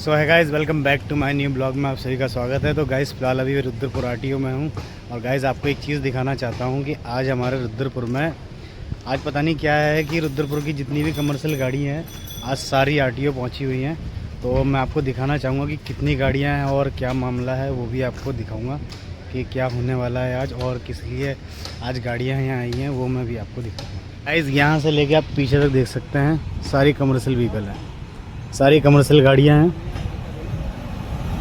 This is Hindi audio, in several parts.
सो है guys, welcome back to my new blog में आप सभी का स्वागत है। तो गाइज़ फ़िलहाल अभी रुद्रपुर आरटीओ में हूँ और गाइज़ आपको एक चीज़ दिखाना चाहता हूँ कि आज हमारे रुद्रपुर में आज पता नहीं क्या है कि रुद्रपुर की जितनी भी कमर्शियल गाड़ी हैं आज सारी आरटीओ पहुँची हुई हैं। तो मैं आपको दिखाना चाहूँगा कि कितनी गाड़ियाँ हैं और क्या मामला है, वो भी आपको दिखाऊँगा कि क्या होने वाला है आज और किस लिए आज गाड़ियाँ यहाँ आई हैं, वो मैं भी आपको दिखाऊँगा। गाइज़ यहाँ से लेके आप पीछे तक देख सकते हैं, सारी कमर्शियल व्हीकल हैं, सारी कमर्शियल गाड़ियाँ हैं।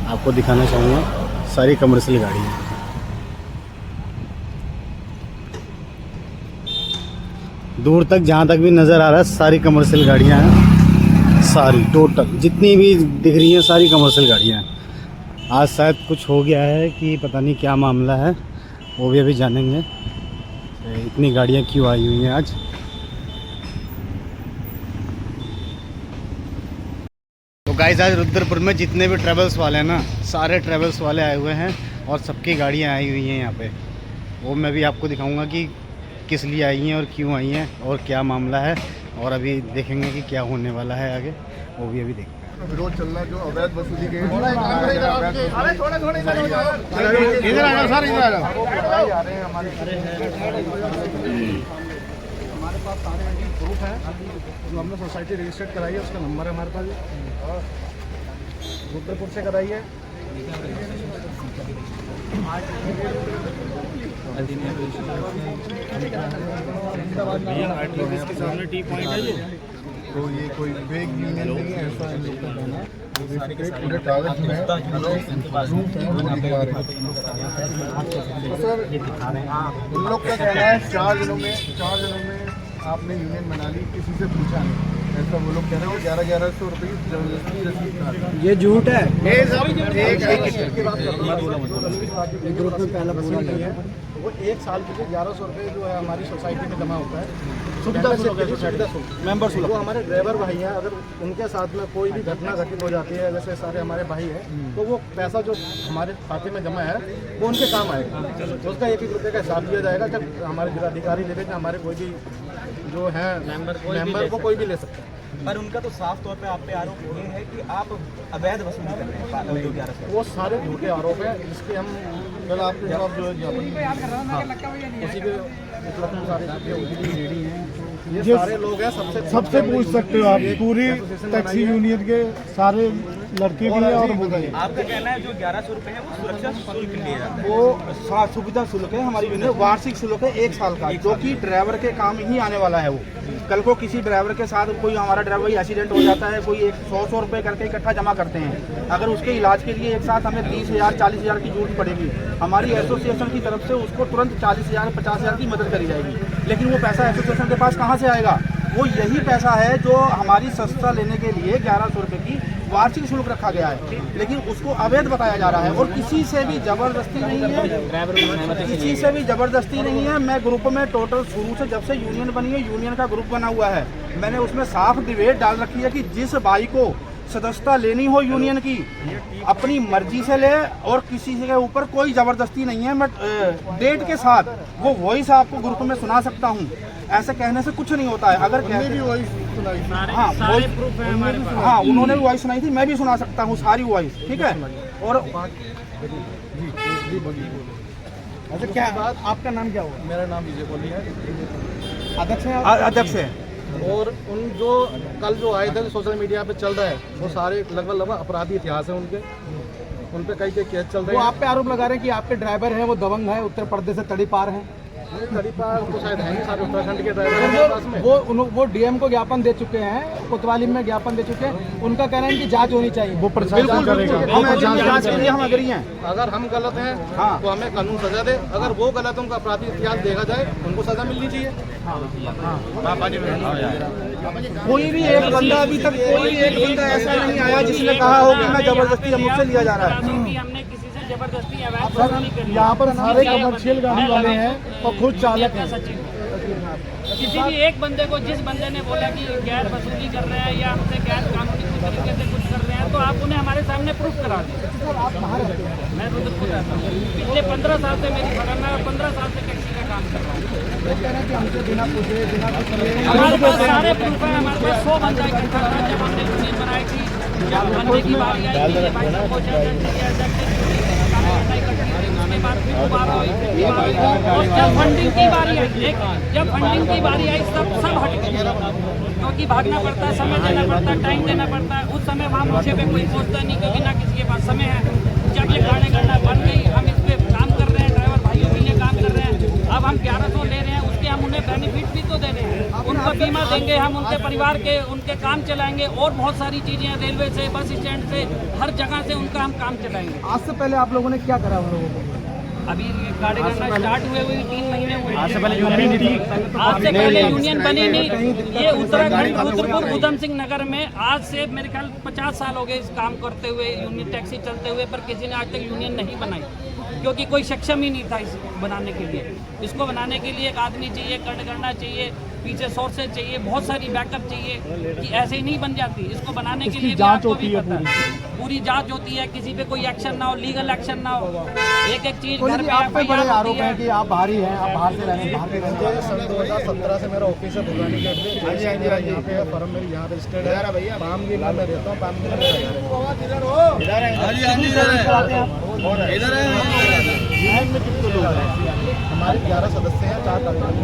आपको दिखाना चाहूँगा सारी कमर्शियल गाड़ियाँ, दूर तक जहाँ तक भी नज़र आ रहा है सारी कमर्शियल गाड़ियाँ हैं। सारी टोटल जितनी भी दिख रही हैं सारी कमर्शियल गाड़ियाँ हैं। आज शायद कुछ हो गया है कि पता नहीं क्या मामला है, वो भी अभी जानेंगे इतनी गाड़ियाँ क्यों आई हुई हैं आज। तो गाइस आज रुद्रपुर में जितने भी ट्रैवल्स वाले हैं ना, सारे ट्रैवल्स वाले आए हुए हैं और सबकी गाड़ियाँ आई हुई हैं यहाँ पे। वो मैं भी आपको दिखाऊंगा कि किस लिए आई हैं और क्यों आई हैं और क्या मामला है, और अभी देखेंगे कि क्या होने वाला है आगे, वो भी अभी देखते हैं। विरोध चल रहा है जो अवैध वसूली के हमारे पास सारे प्रूफ है जो हमने सोसाइटी रजिस्टर्ड कराई है, उसका नंबर है हमारे पास, रुद्रपुर से कराई है। इसके सामने टी पॉइंट है तो ये कोई फेक यूनियन नहीं है, ऐसा इन लोग का कहना है। पूरे कागज में प्रूफ है वो दिखा रहे हैं। तो सर उन लोग का कहना है 4 दिनों में आपने यूनियन बना ली, किसी से पूछा नहीं, ऐसा वो लोग कह रहे हैं। 1100 रुपये की जबरदस्ती रसीद था। ये झूठ है। ग्रुप में पहला पूरा नहीं है, वो 1 साल के लिए 1100 रुपये जो है हमारी सोसाइटी में जमा होता है, सुविधा मेंबर शुल्क। वो हमारे ड्राइवर भाई हैं, अगर उनके साथ में कोई भी घटना घटित हो जाती है, जैसे सारे हमारे भाई हैं, तो वो पैसा जो हमारे खाते में जमा है वो उनके काम आएगा। उसका 1-1 रुपये का हिसाब दिया जाएगा। जब हमारे जिलाधिकारी ले लेते, हमारे कोई भी जो है मेंबर को कोई भी ले सकता है। पर उनका तो साफ तौर पे आप पे आरोप ये है कि आप अवैध वसूली कर रहे हैं। वो सारे झूठे आरोप हैं, जिसके हम कल आपके जवाब जो है उसी के मतलब सारे रेडी हैं। ये सारे लोग हैं, सबसे पूछ सकते हो आप, पूरी टैक्सी यूनियन के सारे लड़के भी हैं और वो गए। आपका कहना है जो 1100 रुपये है वो सुरक्षा शुल्क लिए जाता है? वो सुविधा शुल्क है, हमारी यूनियन वार्षिक शुल्क है 1 साल का, जो कि ड्राइवर के काम ही आने वाला है। वो कल को किसी ड्राइवर के साथ कोई हमारा ड्राइवर एक्सीडेंट हो जाता है, कोई 100 रुपये करके इकट्ठा जमा करते हैं, अगर उसके इलाज के लिए एक साथ हमें 30,000 40,000 की जरूरत पड़ेगी, हमारी एसोसिएशन की तरफ से उसको तुरंत 40,000 50,000 की मदद करी जाएगी। लेकिन वो पैसा एसोसिएशन के पास कहाँ से आएगा? वो यही पैसा है जो हमारी सस्ता लेने के लिए 1100 रुपये की वार्षिक शुल्क रखा गया है, लेकिन उसको अवैध बताया जा रहा है और किसी से भी जबरदस्ती नहीं है, किसी से भी जबरदस्ती नहीं है। मैं ग्रुप में टोटल शुरू से जब से यूनियन बनी है, यूनियन का ग्रुप बना हुआ है, मैंने उसमें साफ डिबेट डाल रखी है कि जिस भाई को सदस्यता लेनी हो यूनियन की, अपनी मर्जी से ले और किसी के ऊपर कोई ज़बरदस्ती नहीं है। मैं डेट के साथ वो वॉइस आपको ग्रुप में सुना सकता हूँ, ऐसे कहने से कुछ नहीं होता है। अगर भी वॉइस सुनाई, हाँ उन्होंने भी वॉइस सुनाई थी, मैं भी सुना सकता हूँ सारी वॉइस, ठीक है। और अच्छा क्या आपका नाम क्या हुआ? मेरा नाम विजय कोहली है, अध्यक्ष है। और उन जो कल जो आए थे सोशल मीडिया पे चल रहा है, वो सारे लगभग अपराधी इतिहास है उनके, उन पे कई केस चल रहे हैं। वो आप पे आरोप लगा रहे हैं कि आपके ड्राइवर हैं वो दबंग है, उत्तर प्रदेश से तड़ीपार हैं। तड़ीपार तो शायद है नहीं, सारे उत्तराखंड के ड्राइवर वो डीएम को ज्ञापन दे चुके हैं, कोतवाली में ज्ञापन दे चुके हैं। उनका कहना है कि जांच होनी चाहिए, वो प्रशासन करेगा। जांच के लिए हम अग्री हैं। अगर हम गलत हैं तो हमें कानून सजा दे, अगर वो गलत है उनका अपराधी इतिहास देखा जाए, उनको सजा मिलनी चाहिए। कोई भी एक बंदा अभी तक कोई भी एक बंदा ऐसा नहीं आया जिसने कहा हो कि मैं जबरदस्ती मुझसे लिया जा रहा है। जबरदस्ती यहाँ पर सारे कमर्शियल गाड़ी वाले हैं और खुद चालक हैं। किसी भी एक बंदे को, जिस बंदे ने बोला कि गैर वसूली कर रहे हैं या हमसे गैर कानूनी तरीके से कुछ कर रहे हैं, तो आप उन्हें हमारे सामने प्रूफ करा दें। मैं रुद्रपुर रहता हूँ, पिछले 15 साल से मेरी फर्म है और 15 साल से टैक्सी का काम कर रहा हूँ। हमारे पास सारे प्रूफ है, हमारे पास 100 बंदा इकट्ठा था जब हमने यूनियन बनाई थी। जब बनने की बारी आई कि ये भाई सबको उसके बाद फिर दोबारा हुई, फिर दोबारा हुई। और जब फंडिंग की बारी आई, जब फंडिंग की बारी आई सब हट गए, क्योंकि भागना पड़ता है, समय देना पड़ता है, टाइम देना पड़ता है। उस समय वहाँ मुझे पे कोई सोचता नहीं, क्योंकि ना किसी के पास समय है। जब ये गाड़ी गणना बन गई, हम इस पे काम कर रहे हैं, ड्राइवर भाइयों के लिए काम कर रहे हैं। अब हम 1100 ले रहे हैं, उसके हम उन्हें बेनिफिट भी तो दे रहे हैं, उनको बीमा देंगे, हम उनके परिवार के उनके काम चलाएंगे, और बहुत सारी चीजें हैं, रेलवे से, बस स्टैंड से, हर जगह से उनका हम काम चलाएंगे। आज से पहले आप लोगों ने क्या करा उन लोगों को? अभी गाड़ी गणना स्टार्ट हुए 3 महीने हुए। आज से पहले यूनियन थी, आज से पहले यूनियन बनी नहीं। ये उत्तराखंड रुद्रपुर उधम सिंह नगर में आज से मेरे ख्याल 50 साल हो गए इस काम करते हुए, यूनियन टैक्सी चलते हुए, पर किसी ने आज तक यूनियन नहीं बनाई, क्योंकि कोई सक्षम ही नहीं था इस बनाने के लिए। इसको बनाने के लिए एक आदमी चाहिए, कट करना चाहिए, पीछे सोर्सेज चाहिए, बहुत सारी बैकअप चाहिए, कि ऐसे ही नहीं बन जाती। इसको बनाने के लिए जांच होती है, पूरी जांच होती है, किसी पे कोई एक्शन ना हो, लीगल एक्शन ना हो। एक चीज घर पे आप पे बड़े आरोप हैं कि आप बाहरी हैं, आप बाहर से रहने बाहर के रहने। सन 2017 से मेरा ऑफिस है भुगानी गेट में। यहाँ पे फर्म मेरी यहाँ रजिस्टर्ड है भैया। पामगी में मैं रहता हूँ, पामगी में हमारे 11 सदस्य हैं, 4 कार्यकारी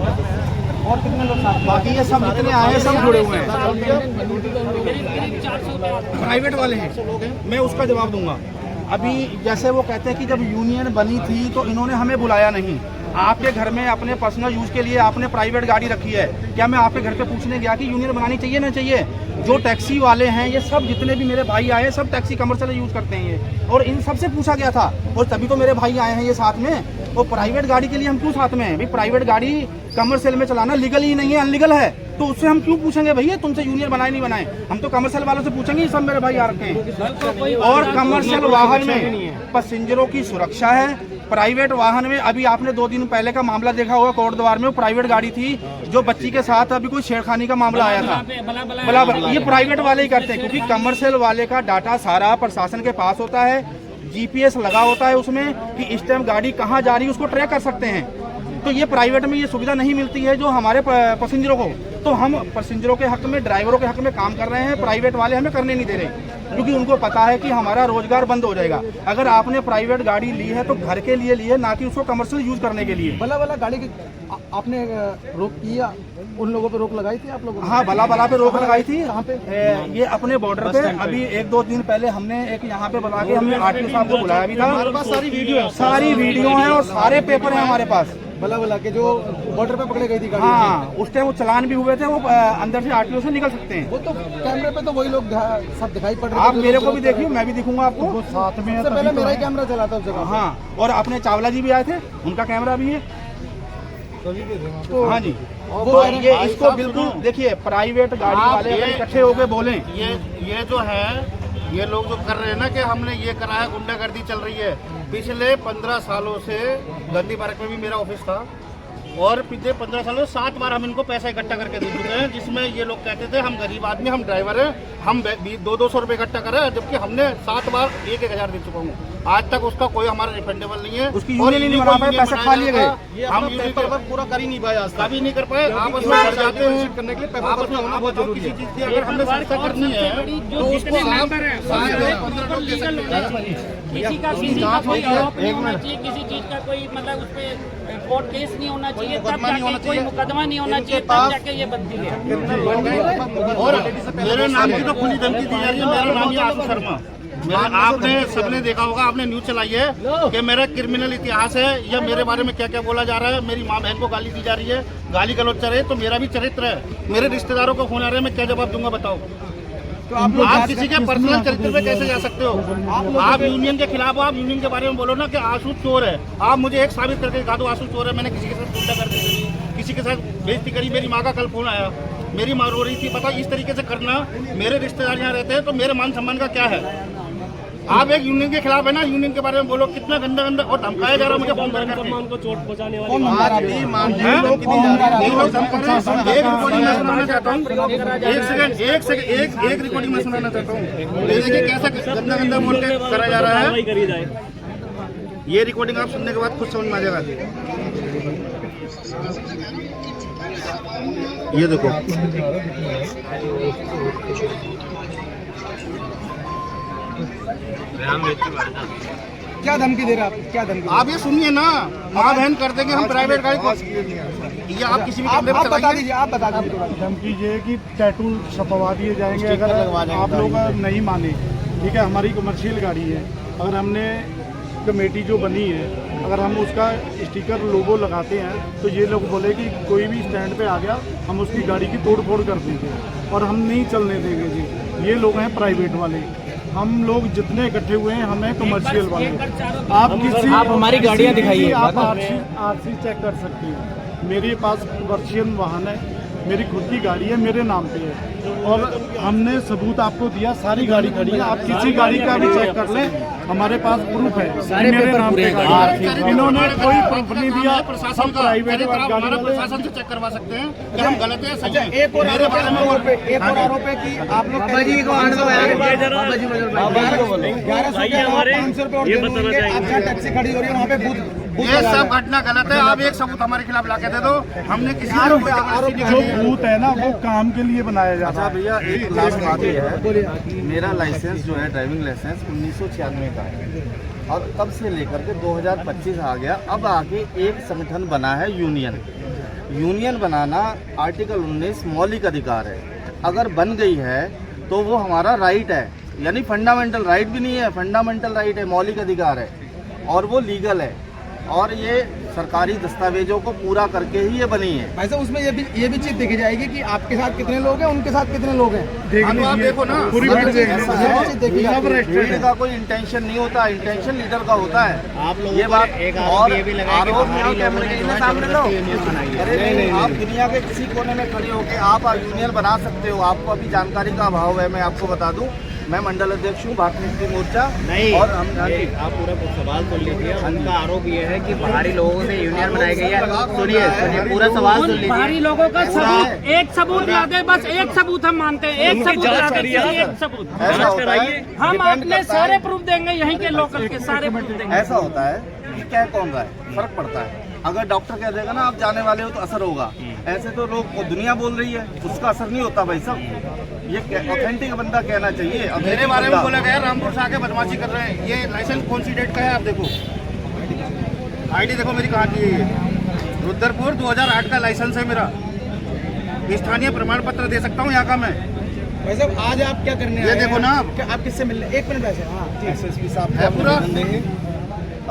और कितने लोग साथ? बाकी ये सब जितने आए हैं सब जुड़े हुए हैं, प्राइवेट वाले हैं। मैं उसका जवाब दूंगा। अभी जैसे वो कहते हैं कि जब यूनियन बनी थी तो इन्होंने हमें बुलाया नहीं। आपके घर में अपने पर्सनल यूज के लिए आपने प्राइवेट गाड़ी रखी है, क्या मैं आपके घर पे पूछने गया कि यूनियन बनानी चाहिए ना चाहिए? जो टैक्सी वाले हैं ये सब जितने भी मेरे भाई आए सब टैक्सी कमर्शियल यूज करते हैं ये, और इन सब से पूछा गया था, और तभी तो मेरे भाई आए हैं ये साथ में। वो प्राइवेट गाड़ी के लिए हम क्यों साथ में हैं भाई? प्राइवेट गाड़ी कमर्शियल में चलाना लीगल ही नहीं है, अनलीगल है, तो उससे हम क्यों पूछेंगे भैया तुमसे यूनियन बनाए नहीं बनाए? हम तो कमर्शियल वालों से पूछेंगे, ये सब मेरे भाई आ रखे हैं। और कमर्शियल वाहन में पैसेंजरों की सुरक्षा है, प्राइवेट वाहन में अभी आपने 2 दिन पहले का मामला देखा होगा कोर्ट द्वार में, वो प्राइवेट गाड़ी थी जो बच्ची के साथ अभी कोई छेड़खानी का मामला आया था। बराबर ये प्राइवेट वाले ही करते हैं, क्योंकि कमर्शियल वाले का डाटा सारा प्रशासन के पास होता है, जीपीएस लगा होता है उसमें कि इस टाइम गाड़ी कहाँ जा रही है उसको ट्रैक कर सकते हैं। तो ये प्राइवेट में ये सुविधा नहीं मिलती है जो हमारे पैसेंजरों को। तो हम पैसेंजरों के हक में, ड्राइवरों के हक में काम कर रहे हैं, प्राइवेट वाले हमें करने नहीं दे रहे, क्योंकि उनको पता है कि हमारा रोजगार बंद हो जाएगा। अगर आपने प्राइवेट गाड़ी ली है तो घर के लिए ली है, ना कि उसको कमर्शियल यूज करने के लिए। भला भला गाड़ी की आपने रोक किया, उन लोगों पे रोक लगाई थी आप लोगों ने? हाँ, भला भला पे रोक लगाई थी। कहाँ पे? ये अपने बॉर्डर पे। अभी 1-2 दिन पहले हमने एक यहाँ पे बुला के हमने आरटीओ साहब को बुलाया भी था। हमारे पास सारी वीडियो है और सारे पेपर है हमारे पास। भला भला के जो बॉर्डर पे पकड़े गई थी गाड़ी। हाँ, उस टाइम वो चलान भी हुए थे, वो अंदर से आरटीओ से निकल सकते हैं। वो तो कैमरे पे तो वही लोग सब दिखाई पड़ रहे। आप मेरे को भी देखिए, मैं भी दिखूंगा आपको साथ में। सबसे पहले मेरा ही कैमरा चला था उस जगह। हाँ, और अपने चावला जी भी आए थे, उनका कैमरा भी है। हाँ जी, तो ये इसको बिल्कुल देखिए, प्राइवेट गाड़ी वाले अगर इकट्ठे होके बोलें, ये जो है, ये लोग जो कर रहे हैं ना कि हमने ये करा है, गुंडागर्दी चल रही है। पिछले 15 सालों से गांधी पार्क में भी मेरा ऑफिस था, और पिछले 15 सालों में 7 बार हम इनको पैसा इकट्ठा करके दे चुके हैं, जिसमें ये लोग कहते थे हम गरीब आदमी, हम ड्राइवर हैं, हम 200-200 रुपये इकट्ठा करें, जबकि हमने 7 बार 1-1000 दे चुका हूँ। आज तक उसका कोई हमारा रिफंडेबल नहीं है। उसकी यूनियन नहीं बना पाए, पैसे खा लिए गए। हम पेपर वर्क पूरा कर ही नहीं पाए, कभी नहीं कर पाए। आपस में कर जाते हैं, करने के लिए पेपर वर्क होना बहुत जरूरी है। किसी चीज की अगर हमने संस्था करनी है तो उसको आप किसी का कोई आरोप नहीं होना चाहिए, किसी चीज का कोई मतलब उस पर कोर्ट केस नहीं होना चाहिए, तब जाके कोई मुकदमा नहीं होना चाहिए, तब जाके ये बनती है। और मेरे नाम की तो खुली धमकी दी जा रही है। मेरा नाम है आशु शर्मा। आपने सबने देखा होगा, आपने न्यूज चलाई है कि मेरा क्रिमिनल इतिहास है, या मेरे बारे में क्या क्या बोला जा रहा है, मेरी माँ बहन को गाली दी जा रही है, गाली गलौज चल रही है, तो मेरा भी चरित्र है। मेरे रिश्तेदारों को फोन आ रहे हैं, मैं क्या जवाब दूंगा बताओ? तो आप किसी के पर्सनल चरित्र पे कैसे जा सकते हो? आप यूनियन के खिलाफ हो, आप यूनियन के बारे में बोलो ना कि आशु चोर है। आप मुझे एक साबित करके दिखा दो आशु चोर है। मैंने किसी के साथ गुंडागर्दी करी, किसी के साथ बेइज्जती करी। मेरी माँ का कल फोन आया, मेरी माँ रो रही थी। पता इस तरीके से करना, मेरे रिश्तेदार यहाँ रहते हैं तो मेरे मान सम्मान का क्या है? आप एक यूनियन के खिलाफ है ना, यूनियन के बारे में बोलो। कितना गंदा गंदा और धमकाया जा रहा है मुझे फोन करके। सम्मान को चोट पहुंचाने वाले एक रिकॉर्डिंग मैं सुनाना चाहता हूँ, एक रिकॉर्डिंग मैं सुनाना चाहता हूँ। देखिए कैसा गंदा गंदा बोल के करा जा रहा है। ये रिकॉर्डिंग आप सुनने के बाद खुद समझ में आ जाएगा। ये देखो, क्या धमकी दे रहे हैं आप? क्या धमकी? आप ये सुनिए ना, माँ बहन कर देंगे हम प्राइवेट गाड़ी को। ये आप किसी भी आप कैमरे पे बता चलाइए। दीजिए, आप बता दीजिए। धमकी ये है कि टैटू छपवा दिए जाएंगे अगर आप लोग नहीं माने। ठीक है, हमारी कमर्शियल गाड़ी है, अगर हमने कमेटी जो बनी है, अगर हम उसका स्टिकर लोगो लगाते हैं तो ये लोग बोले कि कोई भी स्टैंड पे आ गया हम उसकी गाड़ी की तोड़ फोड़ कर देंगे और हम नहीं चलने देंगे जी। ये लोग हैं प्राइवेट वाले, हम लोग जितने इकट्ठे हुए हैं हमें कमर्शियल वाले। आप हमारी गाड़ियाँ दिखाइए, आप आरसी चेक कर सकते हैं। मेरे पास कमर्शियल वाहन है, मेरी खुद की गाड़ी है, मेरे नाम पे है और हमने सबूत आपको दिया, सारी गाड़ी खड़ी है, आप किसी गाड़ी का भी चेक कर लें, हमारे पास प्रूफ है, सारे मेरे नाम पे गाड़ी है। इन्होंने कोई प्रूफ नहीं दिया। प्रशासन का प्राइवेट हमारा गाड़ी प्रशासन से चेक करवा सकते हैं कि हम गलत है सही है। एक और मेरे बारे में आरोप है, एक और आरोप है कि आप लोग 1100 रुपये और देंगे, आप जहाँ टैक्सी खड़ी हो रही है वहाँ पे बूथ ये सब घटना गलत है। आप एक सबूत हमारे खिलाफ ला के दे दो। हमने किसी को कोई जबरदस्ती नहीं जो की है। बूथ है ना वो काम के लिए बनाया जाता है। भैया एक लास्ट बात ये है, मेरा लाइसेंस जो है ड्राइविंग लाइसेंस 1996 का है और तब से लेकर के 2025 आ गया। अब आगे एक संगठन बना है यूनियन। यूनियन बनाना आर्टिकल 19 मौलिक अधिकार है। अगर बन गई है तो वो हमारा राइट है, यानी फंडामेंटल राइट भी नहीं है, फंडामेंटल राइट है, मौलिक अधिकार है और वो लीगल है और ये सरकारी दस्तावेजों को पूरा करके ही ये बनी है। भाई साहब उसमें ये भी चीज देखी जाएगी कि आपके साथ कितने लोग हैं, उनके साथ कितने लोग हैं। देख हाँ, तो आप लीजिए, देखो ना, पूरी सब वीडियो देख ऐसा लीजिए। है, सब देखी जाती है। लीडर का कोई इंटेंशन नहीं होता, इंटेंशन लीडर का होता है। आप लोग ये बात और आरोप कैमरे के सामने लो। अरे नहीं, आप दुनिया के किसी कोने में खड़े होकर आप यूनियन बना सकते हो। आपको अभी जानकारी का अभाव है, मैं आपको बता दूं, मैं मंडल अध्यक्ष हूँ भारतीय मुक्ति मोर्चा। नहीं, और हम आप पूरा सवाल सुन लीजिए। उनका आरोप ये है कि बाहरी लोगों से यूनियन बनाई गई है। सुनिए पूरा सवाल सुन लीजिए। बाहरी लोगों का सबूत, एक सबूत ला दे, बस एक सबूत हम मानते हैं, एक सबूत ला दे, एक सबूत। ऐसा होता है, हम डिपेंड अपने करता सारे है। प्रूफ देंगे, यहीं के लोकल के सारे प्रूफ देंगे। ऐसा होता है कि कह कौन रहा है, फर्क पड़ता है। अगर डॉक्टर कह देगा ना आप जाने वाले हो तो असर होगा, ऐसे तो लोग दुनिया बोल रही है, उसका असर नहीं होता भाई साहब। ये ऑथेंटिक बंदा कहना चाहिए। अब मेरे बारे में बोला गया रामपुर से आके बदमाशी कर रहे हैं। ये लाइसेंस कौन सी डेट का है आप देखो, आईडी देखो मेरी कहाँ की है। ये रुद्रपुर 2008 का लाइसेंस है मेरा। स्थानीय प्रमाण पत्र दे सकता हूँ यहाँ का मैं। भाई साहब आज आप क्या करने ये आए हैं? देखो ना आप। आप किससे मिलने? एक मिनट वैसे। हाँ जी। एसएसपी साहब है को पूरा? निवेदन देंगे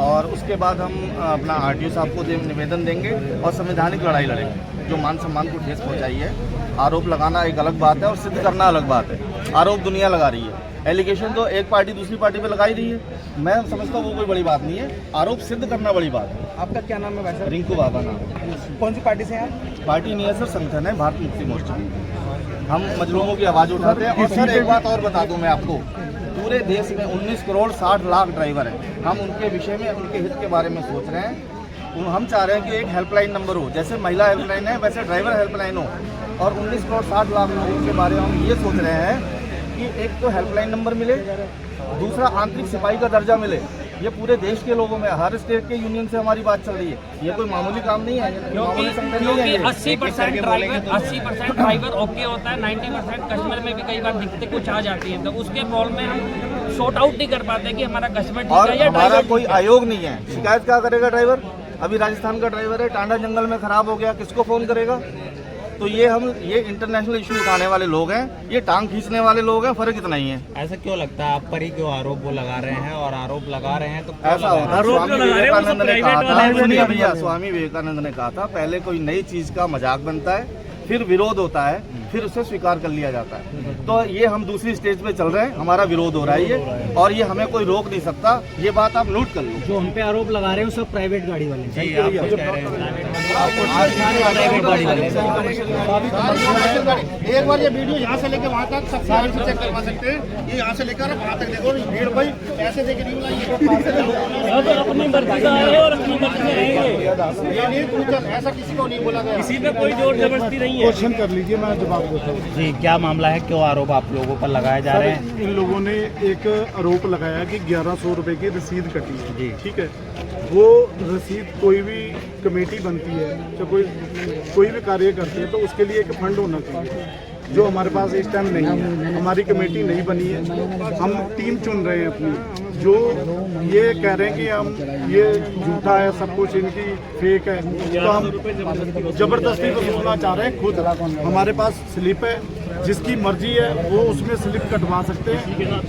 और उसके बाद हम अपना आरटीओ साहब को निवेदन देंगे और संवैधानिक लड़ाई लड़ेंगे। जो मान सम्मान को ठेस पहुंचाई है, आरोप लगाना एक अलग बात है और सिद्ध करना अलग बात है। आरोप दुनिया लगा रही है, एलिगेशन तो एक पार्टी दूसरी पार्टी पे लगा ही रही है। मैं समझता हूँ वो कोई बड़ी बात नहीं है, आरोप सिद्ध करना बड़ी बात है। आपका क्या नाम है भाई साहब? रिंकू बाबा नाम है। कौन सी पार्टी से हैं आप? पार्टी नहीं है सर, संगठन है भारतीय मुक्ति मोर्चा। हम मजलूमों की आवाज़ उठाते हैं। और सर एक बात और बता दूं मैं आपको, पूरे देश में 19 करोड़ 60 लाख ड्राइवर हैं। हम उनके विषय में, उनके हित के बारे में सोच रहे हैं। हम चाह रहे हैं कि एक हेल्पलाइन नंबर हो, जैसे महिला हेल्पलाइन है वैसे ड्राइवर हेल्पलाइन हो। और 19 करोड़ 60 लाख लोगों के बारे में हम ये सोच रहे हैं कि एक तो हेल्पलाइन नंबर मिले, दूसरा आंतरिक सिपाही का दर्जा मिले। ये पूरे देश के लोगों में, हर स्टेट के यूनियन से हमारी बात चल रही है। ये कोई मामूली काम नहीं है, ये मामूली संगठन नहीं है क्योंकि ये। 80% ड्राइवर ओके होता है, 90% कस्टमर में भी कई बार दिक्कतें कुछ आ जाती हैं, तो उसके बॉल में हम शॉर्ट आउट नहीं कर पाते कि हमारा कस्टमर ठीक और है या हमारा ड्राइवर कोई आयोग नहीं है। शिकायत क्या करेगा ड्राइवर? अभी राजस्थान का ड्राइवर है, टांडा जंगल में खराब हो गया, किसको फोन करेगा? तो ये इंटरनेशनल इशू उठाने वाले लोग हैं, ये टांग खींचने वाले लोग हैं, फर्क इतना ही है। ऐसा क्यों लगता है आप पर ही क्यों आरोप वो लगा रहे हैं? और आरोप लगा रहे हैं तो ऐसा होता है। स्वामी विवेकानंद ने कहा था, सुनिए भैया, स्वामी विवेकानंद ने कहा था, पहले कोई नई चीज का मजाक बनता है, फिर विरोध होता है, फिर उसे स्वीकार कर लिया जाता है। तो ये हम दूसरी स्टेज पे चल रहे हैं, हमारा विरोध हो रहा है ये, और ये हमें कोई रोक नहीं सकता। ये बात आप नोट कर लो। जो हम पे आरोप लगा रहे हैं सब प्राइवेट गाड़ी वाले जी, एक बार ये वीडियो यहाँ से लेकर वहाँ तक सब सारे चेक करवा सकते हैं। ये यहाँ से लेकर वहाँ तक देखो, भीड़ भाई ऐसे देख रही अपनी मर्जी से आए और अपनी मर्जी से रहेंगे। ये नहीं पूछा, ऐसा किसी को नहीं बोला गया। किसी पे कोई जोर जबरदस्ती नहीं है। क्वेश्चन कर लीजिए, मैं जवाब देता हूँ। जी, क्या मामला है? क्यों आरोप आप लोगों पर लगाए जा रहे हैं? सर, इन लोगों ने एक आरोप लगाया कि 1100 रुपए की रसीद कटी है। जी। ठीक है, वो रसीद कोई भी कमेटी बनती है या कोई भी कार्य करते हैं तो उसके लिए एक फंड होना चाहिए। जो हमारे पास इस टाइम नहीं है। हमारी कमेटी नहीं बनी है, हम टीम चुन रहे हैं अपनी। जो ये कह रहे हैं कि हम ये झूठा है, सब कुछ इनकी फेक है, तो हम जबरदस्ती वसूलना चाह रहे हैं। खुद हमारे पास स्लिप है, जिसकी मर्जी है वो उसमें स्लिप कटवा सकते हैं,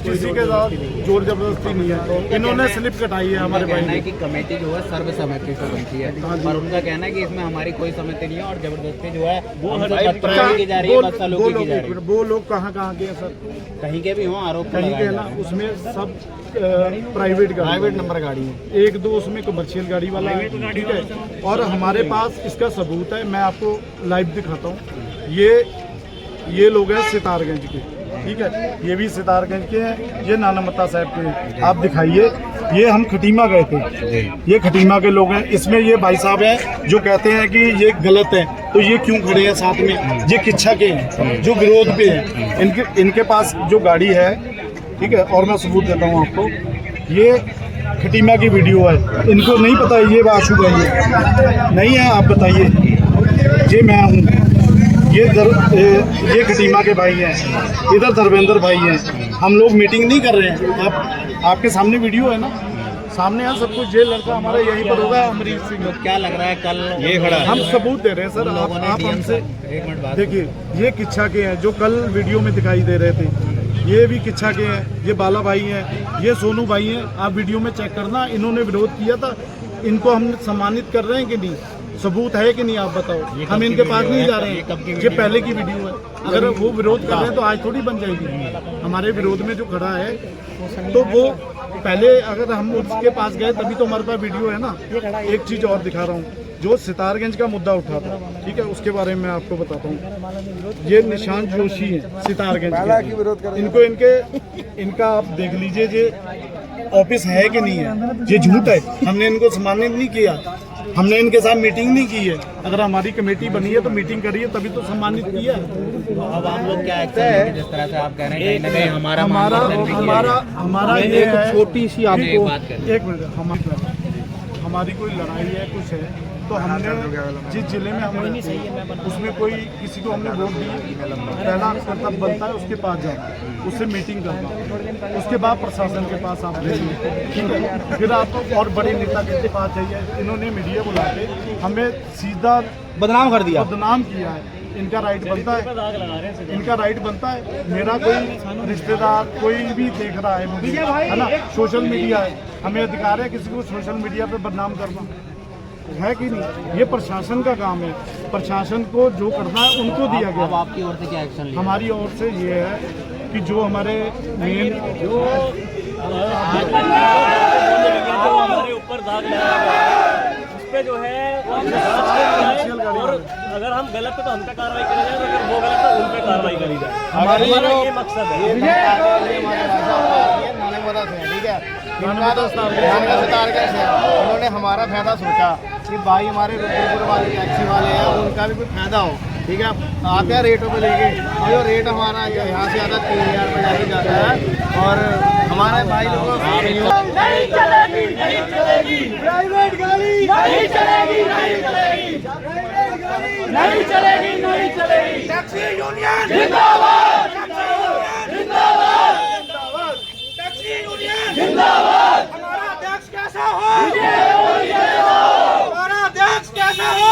किसी के साथ जोर जबरदस्ती नहीं है। इन्होंने स्लिप कटाई है हमारे भाई ने। की कमेटी जो है सर्वसम्मति से बनती है और उनका कहना है कि इसमें हमारी कोई सहमति नहीं है और जबरदस्ती जो है वो की जा रही है, बदसलूकी की जा रही है। वो लोग कहाँ के हैं सर? कहीं के भी हों आरोप कहीं के ना, उसमें सब प्राइवेट नंबर गाड़ी है, एक दो उसमें कमर्शियल गाड़ी वाला है, ठीक है। और हमारे पास इसका सबूत है, मैं आपको लाइव दिखाता हूँ। ये लोग हैं सितारगंज के, ठीक है, ये भी सितारगंज के हैं, ये नानामत्ता साहब के हैं। आप दिखाइए, ये हम खटीमा गए थे, ये खटीमा के लोग हैं। इसमें ये भाई साहब हैं जो कहते हैं कि ये गलत है, तो ये क्यों खड़े हैं साथ में? ये किच्छा के हैं जो विरोध पे हैं। इनके पास जो गाड़ी है, ठीक है, और मैं सबूत देता हूँ आपको। ये खटीमा की वीडियो है, इनको नहीं पता ये आशु भाई है, नहीं है, आप बताइए। ये मैं हूँ, ये खटीमा के भाई हैं, इधर धर्मेंद्र भाई हैं। हम लोग मीटिंग नहीं कर रहे हैं, आपके सामने वीडियो है ना, सामने है सब कुछ। ये लड़का हमारा यहीं पर होगा, अमरीश सिंह। क्या लग रहा है कल ये खड़ा है? हम सबूत दे रहे हैं सर, आप हमसे देखिए। ये किच्छा के हैं जो कल वीडियो में दिखाई दे रहे थे, ये भी किच्छा के हैं, ये बाला भाई हैं, ये सोनू भाई हैं। आप वीडियो में चेक करना, इन्होंने विरोध किया था, इनको हम सम्मानित कर रहे हैं कि नहीं? सबूत है कि नहीं? आप बताओ। हम इनके पास नहीं जा रहे हैं, ये पहले की वीडियो है। अगर वो विरोध कर रहे हैं तो आज थोड़ी बन जाएगी। हमारे विरोध में जो खड़ा है तो वो पहले, अगर हम उसके पास गए तभी तो हमारे पास वीडियो है ना। एक चीज़ और दिखा रहा हूँ, जो सितारगंज का मुद्दा उठा था, ठीक है, उसके बारे में आपको बताता हूँ। ये निशांत जोशी है सितारगंज के, इनका आप देख लीजिए, ये ऑफिस है कि नहीं है? ये झूठ है, हमने इनको सम्मानित नहीं किया, हमने इनके साथ मीटिंग नहीं की है। अगर हमारी कमेटी बनी है तो मीटिंग करी है, तभी तो सम्मानित किया है। अब आप लोग क्या एक्शन लेंगे? जिस तरह से आप कह रहे हैं कहीं ना कहीं हमारा ये है, छोटी सी आपको एक मिनट, हमारी कोई लड़ाई है, कुछ है, तो हमने जिस जिले में हम रहते हैं उसमें कोई किसी को हमने वोट दी, पहला कर्तव्य बनता है उसके पास जाना, उससे मीटिंग करना, उसके बाद प्रशासन के पास आप जाइए, ठीक है, फिर आप और बड़े नेता के पास जाइए। इन्होंने मीडिया बुला के हमें सीधा बदनाम कर दिया, बदनाम किया है। इनका राइट बनता है, इनका राइट बनता है। मेरा कोई रिश्तेदार कोई भी देख रहा है मुझे, है ना, सोशल मीडिया है, हमें अधिकार है किसी को सोशल मीडिया पे बदनाम करना, है कि नहीं? ये प्रशासन का काम है, प्रशासन को जो करना है उनको दिया गया। अब आपकी ओर से क्या एक्शन लिया? हमारी ओर से ये है कि जो हमारे मेन हमारे ऊपर दाग लगाया गया है, उस पे जो है और अगर हम गलत है तो हम पे कार्रवाई करी जाए, अगर वो गलत है उन पे कार्रवाई करी जाए। हमारा ये मकसद है। ठीक है, उन्होंने हमारा फायदा सोचा कि भाई हमारे रुद्रपुर वाले टैक्सी वाले हैं, उनका भी कुछ फायदा हो, ठीक है। आते हैं रेटों पे लेके, और जो रेट हमारा यहाँ से आता 3000 रुपये जाके जाता है, और हमारे भाई लोगों को नहीं चलेगी, नहीं चलेगी, प्राइवेट गाड़ी नहीं चलेगी, नहीं चलेगी, नहीं चलेगी, नहीं चलेगी। टैक्सी यूनियन जिंदाबाद, जिंदाबाद, टैक्सी यूनियन जिंदाबाद। हमारा अध्यक्ष कैसा हो? हमारा अध्यक्ष कैसा हो?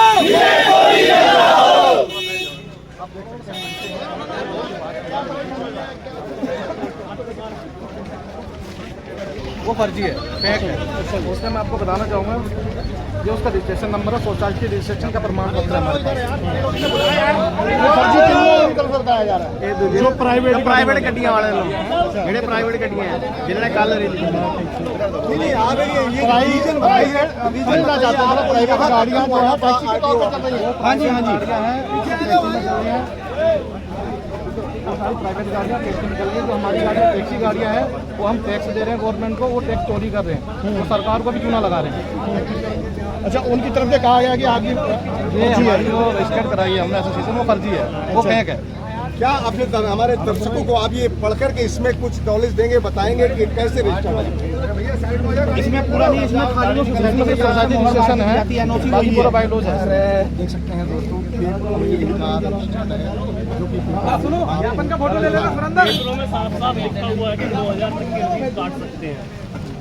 वो फर्जी है, फेक है। उसमें मैं आपको बताना चाहूँगा, ये उसका रजिस्ट्रेशन नंबर है, सोसाइटी रजिस्ट्रेशन का प्रमाण पत्र है हमारे पास। फर्जी क्यों निकल सकता है यार? जो प्राइवेट गड्डियां वाले लोग, जेडे प्राइवेट गड्डियां हैं, जिन्होंने कल हाँ जी, हाँ जी, प्राइवेट गाड़ियाँ टैक्सी निकल रही है। जो हमारी गाड़ियाँ टैक्सी गाड़ियाँ हैं, वो हम टैक्स दे रहे हैं गवर्नमेंट को, वो टैक्स चोरी कर रहे हैं, वो सरकार को भी क्यों ना लगा रहे हैं। अच्छा, उनकी तरफ से कहा गया कि आपकी ये हमारी जो रजिस्टर कराई है हमने एसोसिएशन, वो फर्जी है, वो फेक है। क्या आप हमारे दर्शकों को आप ये पढ़ करके इसमें कुछ नॉलेज देंगे, बताएंगे कि कैसे रजिस्टर? इसमें पूरा नहीं, इसमें खाली वो सोसाइटी रजिस्ट्रेशन है, बाकी पूरा बायलॉज है। देख सकते हैं दोस्तों, जो कि सुनो ज्ञापन का फोटो ले लेना सुरेंद्र। पेपरों में साफ साफ लिखा हुआ है कि 2000 तक की रसीद काट सकते हैं।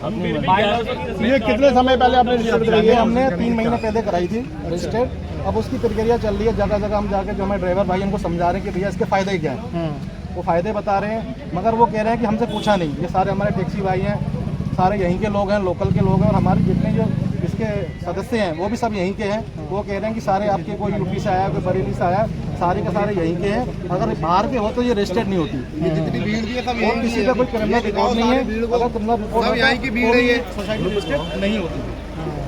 हम फिर भी 1100 की रसीद ये कितने समय पहले आपने रजिस्टर कराई है? हमने 3 महीने पहले कराई थी रजिस्टर्ड। अब उसकी प्रक्रिया चल रही है, जगह जगह हम जाके जो हमारे ड्राइवर भाई उनको समझा रहे हैं कि भैया इसके फ़ायदे क्या हैं। वो फ़ायदे बता रहे हैं, मगर वो कह रहे हैं कि हमसे पूछा नहीं। ये सारे हमारे टैक्सी भाई हैं, सारे यहीं के लोग हैं, लोकल के लोग हैं, और हमारे जितने जो इसके सदस्य हैं वो भी सब यहीं के हैं। वो कह रहे हैं कि सारे आपके कोई यूपी से आया, कोई बरेली से आया, सारे के सारे यहीं के हैं। अगर बाहर के हो तो ये रजिस्टर्ड नहीं होती। ये जितनी भीड़ है सब यहीं किसी का कोई क्रिमिनल रिकॉर्ड नहीं है। अगर क्रिमिनल रिकॉर्ड सब यहीं की भीड़ है, ये सोसाइटी रजिस्टर्ड नहीं होती।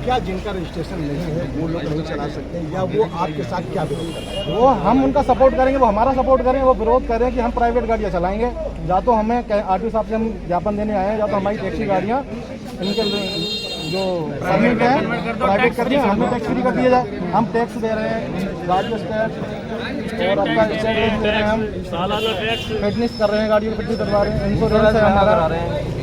क्या जिनका रजिस्ट्रेशन नहीं है वो लोग नहीं चला सकते, या वो आपके साथ क्या विरोध कर रहे हैं? वो हम उनका सपोर्ट करेंगे, वो हमारा सपोर्ट करें। वो विरोध करें कि हम प्राइवेट गाड़ियाँ चलाएंगे। या तो हमें आरटीओ साहब से हम ज्ञापन देने आए हैं, या तो हमारी टैक्सी गाड़ियाँ इनके जो परमिट है प्राइवेट कर दिए, हमें टैक्स फ्री कर दिया जाए। हम टैक्स दे रहे हैं, गाड़ी और आपका स्टेट दे रहे हैं, हम सालाना टैक्स फिटनेस कर रहे हैं, गाड़ी को फिटनेस करवा रहे हैं, इंश्योरेंस है हमारा।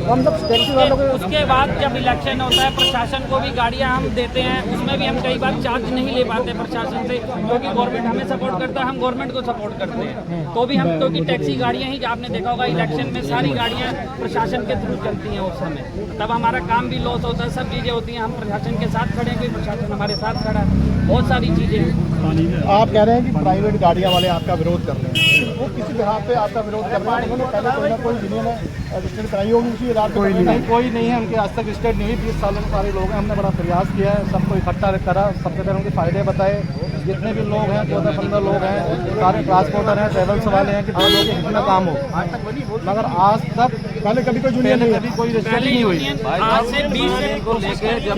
हम सब टैक्सी वालों को उसके बाद जब इलेक्शन होता है प्रशासन को भी गाड़ियां हम देते हैं, उसमें भी हम कई बार चार्ज नहीं ले पाते प्रशासन से, क्योंकि गवर्नमेंट हमें सपोर्ट करता है, हम गवर्नमेंट को सपोर्ट करते हैं। तो भी हम, क्योंकि टैक्सी गाड़ियां ही, आपने देखा होगा इलेक्शन में सारी गाड़ियां प्रशासन के थ्रू चलती हैं उस समय, तब हमारा काम भी लॉस होता है, सब चीज़ें होती हैं। हम प्रशासन के साथ खड़े हैं, कोई प्रशासन हमारे साथ खड़ा है, बहुत सारी चीज़ें हैं। आप कह रहे हैं कि प्राइवेट गाड़ियां वाले आपका विरोध कर रहे हैं, वो किसी तरह पे आपका विरोध कर रहे हैं? उन्होंने पहले कोई यूनियन है रजिस्टर्ड कराई होगी उसी आधार पर? कोई नहीं है, उनके आज तक रजिस्टर्ड नहीं हुई। 20 सालों में सारे लोग हैं, हमने बड़ा प्रयास किया है, सबको इकट्ठा करा, सबसे पहले उनके फ़ायदे बताए। जितने भी लोग हैं 14-15 लोग हैं, सारे ट्रांसपोर्टर हैं, ट्रेवल्स वाले हैं, कि दो लोग के हित में काम हो। मगर आज तक पहले कभी कोई यूनियन नहीं हुई, कोई रजिस्ट्रेशन नहीं हुई। आज से 20 से को लेकर जब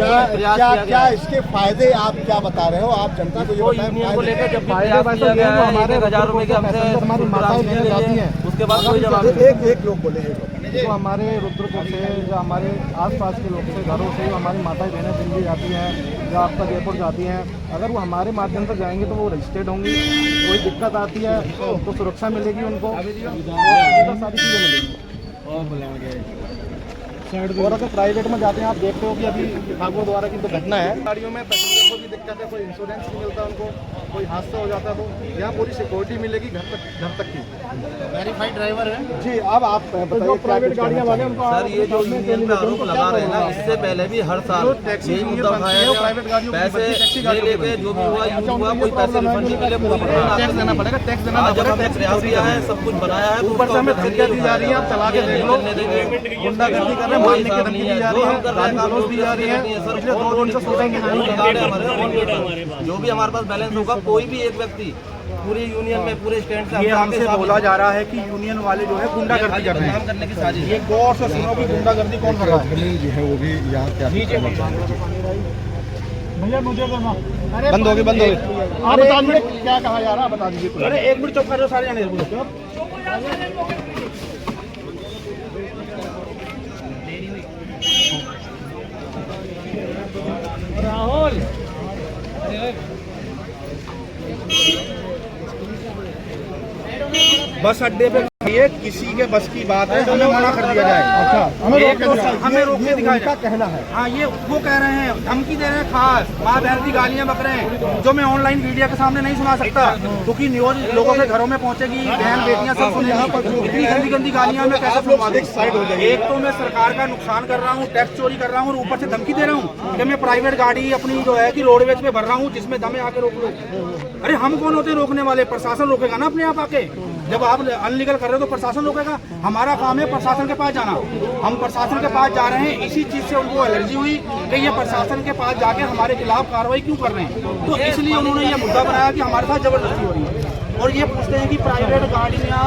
क्या इसके फायदे आप क्या बता रहे हो? आप जनता को ये यूनियन को लेकर जब फायदे वैसे ये हैं, हमारे 1000 रुपए के हमसे हमारी माताएं बहनें जाती हैं, उसके बाद कोई जवाब एक लोग बोले जो हमारे रुद्रपुर से, जो हमारे आसपास के लोग से, घरों से हमारी माताएं बहनें दिल्ली जाती हैं, जो आपका जयपुर जाती हैं, अगर वो हमारे माध्यम से जाएंगे तो वो रजिस्टर्ड होंगी। कोई दिक्कत आती है तो सुरक्षा मिलेगी उनको, तो सारी चीज़ें मिलेगी। और अगर प्राइवेट में जाते हैं, आप देखते हो कि अभी ठाकुर द्वारा की तो घटना है, गाड़ियों में पैसेंजर को भी दिक्कत है, कोई इंश्योरेंस नहीं मिलता उनको, कोई हादसा हो जाता है, तो यहाँ पूरी सिक्योरिटी मिलेगी घर तक की। वेरीफाइड ड्राइवर है जी। अब आप बताइए, प्राइवेट गाड़ियाँ वाले उनको सर ये जो यूनियन पे आरोप लगा रहे हैं ना, इससे पहले भी हर साल यही मुद्दा उठाया गया। प्राइवेट गाड़ियों पैसे लेके जो भी हुआ यूज हुआ, कोई पैसे रिफंड नहीं मिले, टैक्स देना पड़ेगा, टैक्स देना जब हमने प्रयास किया है, सब कुछ बनाया है, ऊपर से हमें धमकियाँ दी जा रही है, आप चला के देख लो, गुंडागर्दी कर रहे हैं, मारने की धमकी दी जा रही है, गाली गलौज दी जा रही है। पिछले 2 दिन से सोचेंगे जो भी हमारे पास बैलेंस होगा, कोई भी एक व्यक्ति पूरी यूनियन में, पूरे स्टैंड से ये हमसे बोला जा रहा है कि यूनियन वाले जो है गुंडागर्दी कर रहे हैं, काम करने की साजिश। ये गौर से सुनो कि गुंडागर्दी कौन कर रहा है। जो है वो भी यहाँ क्या भैया मुझे बंद होगी आप बता दीजिए क्या कहा जा रहा है, बता दीजिए। अरे 1 मिनट चुप कर, सारे जाने राहुल बस अड्डे पे ये किसी के बस की बात है, हमें मना कर दिया जाए। अच्छा, हमें रोक के दिखाया जाए। कहना है। हाँ, ये वो कह रहे हैं, धमकी दे रहे हैं, खास माँ बहन की गालियाँ बक रहे हैं, जो मैं ऑनलाइन मीडिया के सामने नहीं सुना सकता, क्योंकि न्यूज लोगों के घरों में पहुंचेगी, बहन बेटियां सब सुनेंगी। इतनी गंदी गंदी गालियाँ मैं कैसे सुनवा दूं? एक तो मैं सरकार का नुकसान कर रहा हूँ, टैक्स चोरी कर रहा हूँ, और ऊपर से धमकी दे रहा हूँ कि मैं प्राइवेट गाड़ी अपनी जो है कि रोडवेज पे भर रहा हूँ, जिसमें दमे आके रोक लो। अरे हम कौन होते रोकने वाले? प्रशासन रोकेगा ना अपने आप आके। जब आप अनलीगल कर रहे हो तो प्रशासन रोकेगा। हमारा काम है प्रशासन के पास जाना। हम प्रशासन के पास जा रहे हैं, इसी चीज से उनको एलर्जी हुई कि ये प्रशासन के पास जाके हमारे खिलाफ कार्रवाई क्यों कर रहे हैं, तो इसलिए उन्होंने ये मुद्दा बनाया कि हमारे साथ जबरदस्ती हो रही है। और ये पूछते हैं कि प्राइवेट गाड़ियाँ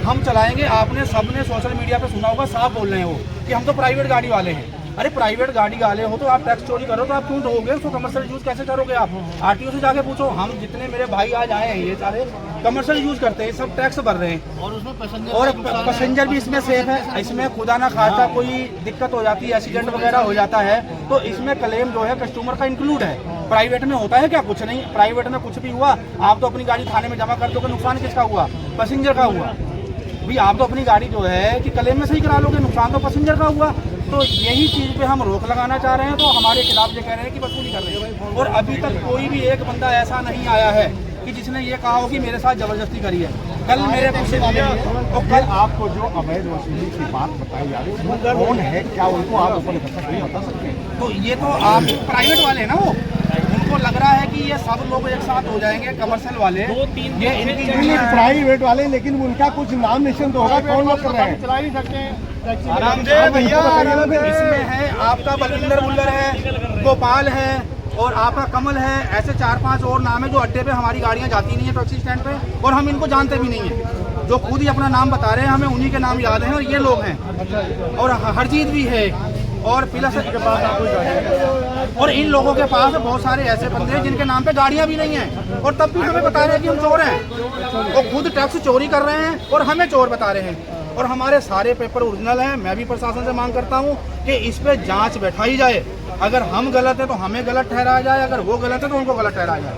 हम चलाएंगे। आपने सबने सोशल मीडिया पे सुना होगा, साफ बोल रहे हैं वो कि हम तो प्राइवेट गाड़ी वाले हैं। अरे प्राइवेट गाड़ी वाले हो तो आप टैक्स चोरी करो तो आप क्यों ढोगे उसको? कमर्शियल यूज कैसे करोगे आप? आरटीओ से जाके पूछो। हम जितने मेरे भाई आज आए हैं ये सारे कमर्शियल यूज करते हैं, सब टैक्स भर रहे हैं, और उसमें पैसेंजर भी इसमें सेफ है। इसमें खुदा ना खासा कोई दिक्कत हो जाती है, एक्सीडेंट वगैरह हो जाता है, तो इसमें क्लेम जो है कस्टमर का इंक्लूड है। प्राइवेट में होता है क्या? कुछ नहीं। प्राइवेट में कुछ भी हुआ, आप तो अपनी गाड़ी थाने में जमा कर दोगे, नुकसान किसका हुआ? पैसेंजर का हुआ। भाई आप तो अपनी गाड़ी जो है कि क्लेम में सही करा लोगे, नुकसान तो पैसेंजर का हुआ। तो यही चीज़ पे हम रोक लगाना चाह रहे हैं, तो हमारे खिलाफ ये कह रहे हैं कि वसूली कर रहे हैं। और अभी तक कोई भी एक बंदा ऐसा नहीं आया है कि जिसने ये कहा हो कि मेरे साथ जबरदस्ती करी है। कल मेरे को से और कल आपको जो अवैध वसूली की बात बताई जा रही है कौन है, क्या उनको आप ऊपर बता सकते हैं? तो ये तो आप प्राइवेट वाले हैं ना, वो उनको लग रहा है कि ये सब लोग एक साथ हो जाएंगे, कमर्शियल वाले ये इनकी प्राइवेट वाले, लेकिन उनका कुछ नाम निश्चित तो होगा, कौन लोग कर रहे हैं? चला नहीं सकते आराम दे भैया, इसमें है आपका बलविंदर बुल्लर है, गोपाल है और आपका कमल है, ऐसे 4-5 और नाम है जो अड्डे पे हमारी गाड़ियां जाती नहीं है टैक्सी स्टैंड पे, और हम इनको जानते भी नहीं है, जो खुद ही अपना नाम बता रहे हैं, हमें उन्हीं के नाम याद हैं और ये लोग हैं। और हरजीत भी है और प्लस और इन लोगों के पास बहुत सारे ऐसे बंदे हैं जिनके नाम पे गाड़ियां भी नहीं हैं और तब भी हमें बता रहे हैं कि हम चोर हैं। वो खुद टैक्स चोरी कर रहे हैं और हमें चोर बता रहे हैं, और हमारे सारे पेपर ओरिजिनल हैं। मैं भी प्रशासन से मांग करता हूं कि इस पे जांच बैठाई जाए, अगर हम गलत है तो हमें गलत ठहराया जाए, अगर वो गलत है तो उनको गलत ठहराया जाए,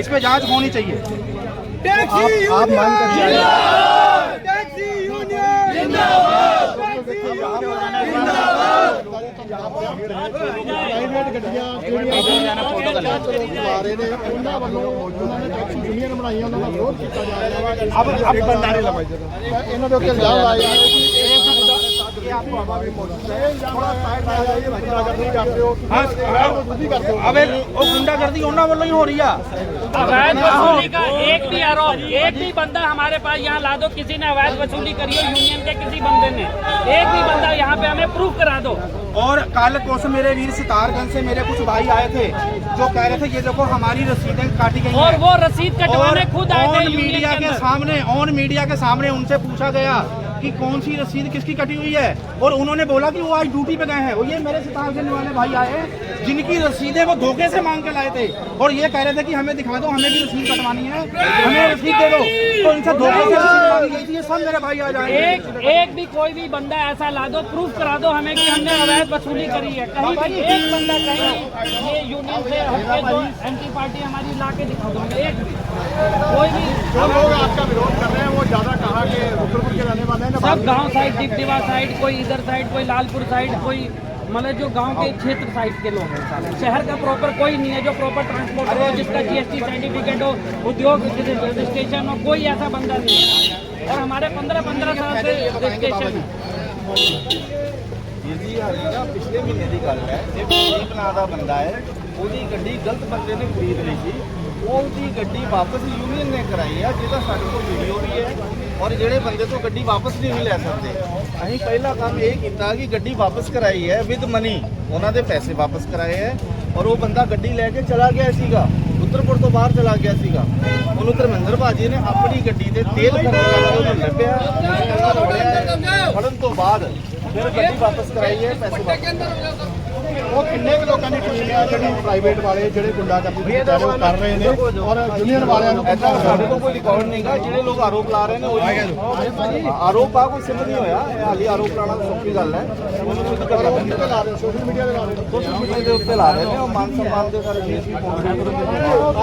इस पे जांच होनी चाहिए। आप मांग कर प्राइवेट गड्डियां यूनियन बनाई उन्होंने विरोध किया जा रहा है। अब बंदारे इन्होंने तो इल्जाम लाया आपको हवा भी मौजूद है, थोड़ा साइड में आ जाइए, गुंडागर्दी करते हो। अबे वो गुंडागर्दी होना बोल नहीं हो रही है। अवैध वसूली का एक भी आरोप, एक भी बंदा हमारे पास यहाँ ला दो, किसी ने अवैध वसूली करी हो यूनियन के किसी बंदे ने, एक भी बंदा यहाँ पे हमें प्रूफ करा दो। और कल को से मेरे वीर सितारगंज से मेरे कुछ भाई आए थे जो कह रहे थे ये देखो हमारी रसीदें काटी गई और हैं। वो रसीद कटवाने खुद आए थे मीडिया के सामने, ऑन मीडिया के सामने उनसे पूछा गया कि कौन सी रसीद किसकी कटी हुई है, और उन्होंने बोला कि वो आज ड्यूटी पे गए हैं। वो ये मेरे सितारगंज वाले भाई आए जिनकी रसीदें वो धोखे से मांग के लाए थे, और ये कह रहे थे कि हमें दिखा दो, हमें भी रसीद कटवानी है, हमें रसीद दे दो, तो इनसे धोखे से रसीद मांगी गई थी। ये सब मेरे भाई आज आए। एक भी कोई भी बंदा ऐसा ला दो, प्रूफ करा दो हमें कि हमने अवैध वसूली करी है। कहीं भी एक बंदा कहीं ये यूनियन से हटके जो एंटी पार्टी हमारी ला के दिखा दो, एक भी कोई भी। जो लोग आपका विरोध कर रहे हैं वो ज्यादा कहा कि रुद्रपुर के रहने वाले हैं, सब गांव साइड, डिपटिवा साइड, कोई इधर साइड, कोई लालपुर साइड, कोई मतलब जो गांव के क्षेत्र साइड के लोग हैं। शहर का प्रॉपर कोई नहीं है जो प्रॉपर ट्रांसपोर्टर हो, जिसका जीएसटी सर्टिफिकेट हो, उद्योग रजिस्ट्रेशन हो, कोई ऐसा बंदा नहीं है। और हमारे 15-15 साल से रजिस्ट्रेशन है। पिछले महीने की गल है, एक नाम का बंदा है, ਉਹਦੀ ਗੱਡੀ ਗਲਤ ਬੰਦੇ ਨੇ ਖਰੀਦ ਲਈ ਸੀ, ਉਹਦੀ ਗੱਡੀ ਵਾਪਸ यूनियन ने कराई है, ਜਿਹਦਾ ਸਾਡੇ ਕੋਲ ਵੀਡੀਓ ਵੀ ਹੈ, और ਜਿਹੜੇ ਬੰਦੇ ਤੋਂ ਗੱਡੀ ਵਾਪਸ ਨਹੀਂ ਲੈ ਸਕਦੇ। ਅਸੀਂ ਪਹਿਲਾ ਕੰਮ ਇਹ ਕੀਤਾ ਕਿ ਗੱਡੀ ਵਾਪਸ ਕਰਾਈ ਹੈ ਵਿਦ ਮਨੀ, ਉਹਨਾਂ ਦੇ ਪੈਸੇ ਵਾਪਸ ਕਰਾਏ ਹੈ, और ਉਹ ਬੰਦਾ ਗੱਡੀ ਲੈ ਕੇ ਚਲਾ ਗਿਆ ਸੀਗਾ, ਰੁੱਦਰਪੁਰ ਤੋਂ ਬਾਹਰ ਚਲਾ ਗਿਆ ਸੀਗਾ। ਉਹਨੂੰ ਧਰਮਿੰਦਰ ਭਾਜੀ ਨੇ ਆਪਣੀ ਗੱਡੀ ਤੇ ਤੇਲ ਖਰਚ ਕਰਕੇ ਉਹਨੂੰ ਲੱਭਿਆ, ਫੜਨ ਤੋਂ ਬਾਅਦ ਫਿਰ ਗੱਡੀ ਵਾਪਸ ਕਰਾਈ ਹੈ, ਪੈਸੇ ਵਾਪਸ। ਉਹ ਕਿੰਨੇ ਕੁ ਲੋਕਾਂ ਦੀ ਟੀਮ ਹੈ ਜਿਹੜੀ ਪ੍ਰਾਈਵੇਟ ਵਾਲੇ ਜਿਹੜੇ ਗੁੰਡਾਗਰਦੀ ਕਰ ਰਹੇ ਨੇ ਔਰ यूनियन ਵਾਲਿਆਂ ਨੂੰ ऐसा ਸਾਡੇ ਕੋਲ ਕੋਈ ਰਿਕਾਰਡ ਨਹੀਂਗਾ, ਜਿਹੜੇ ਲੋਕ ਆਰੋਪ ਲਾ ਰਹੇ ਨੇ ਉਹ ਆਰੋਪ ਆ, ਕੋਈ ਸਿੱਧ ਨਹੀਂ ਹੋਇਆ, ਇਹ ਹਾਲੀ ਆਰੋਪ ਲਾਣਾ ਸੌਖੀ ਗੱਲ ਹੈ। ਉਹਨੂੰ ਸਿੱਧ ਕਰਨਾ ਕਿੱਥੇ ਲਾ ਰਹੇ, ਸੋਸ਼ਲ ਮੀਡੀਆ ਤੇ ਲਾ ਰਹੇ, ਸੋਸ਼ਲ ਮੀਡੀਆ ਦੇ ਉੱਤੇ ਲਾ ਰਹੇ ਨੇ, ਉਹ ਮਾਨ ਸਨਮਾਨ ਦੇ ਸਾਰੇ ਦੇਸ਼ ਦੀ ਪਹੁੰਚ।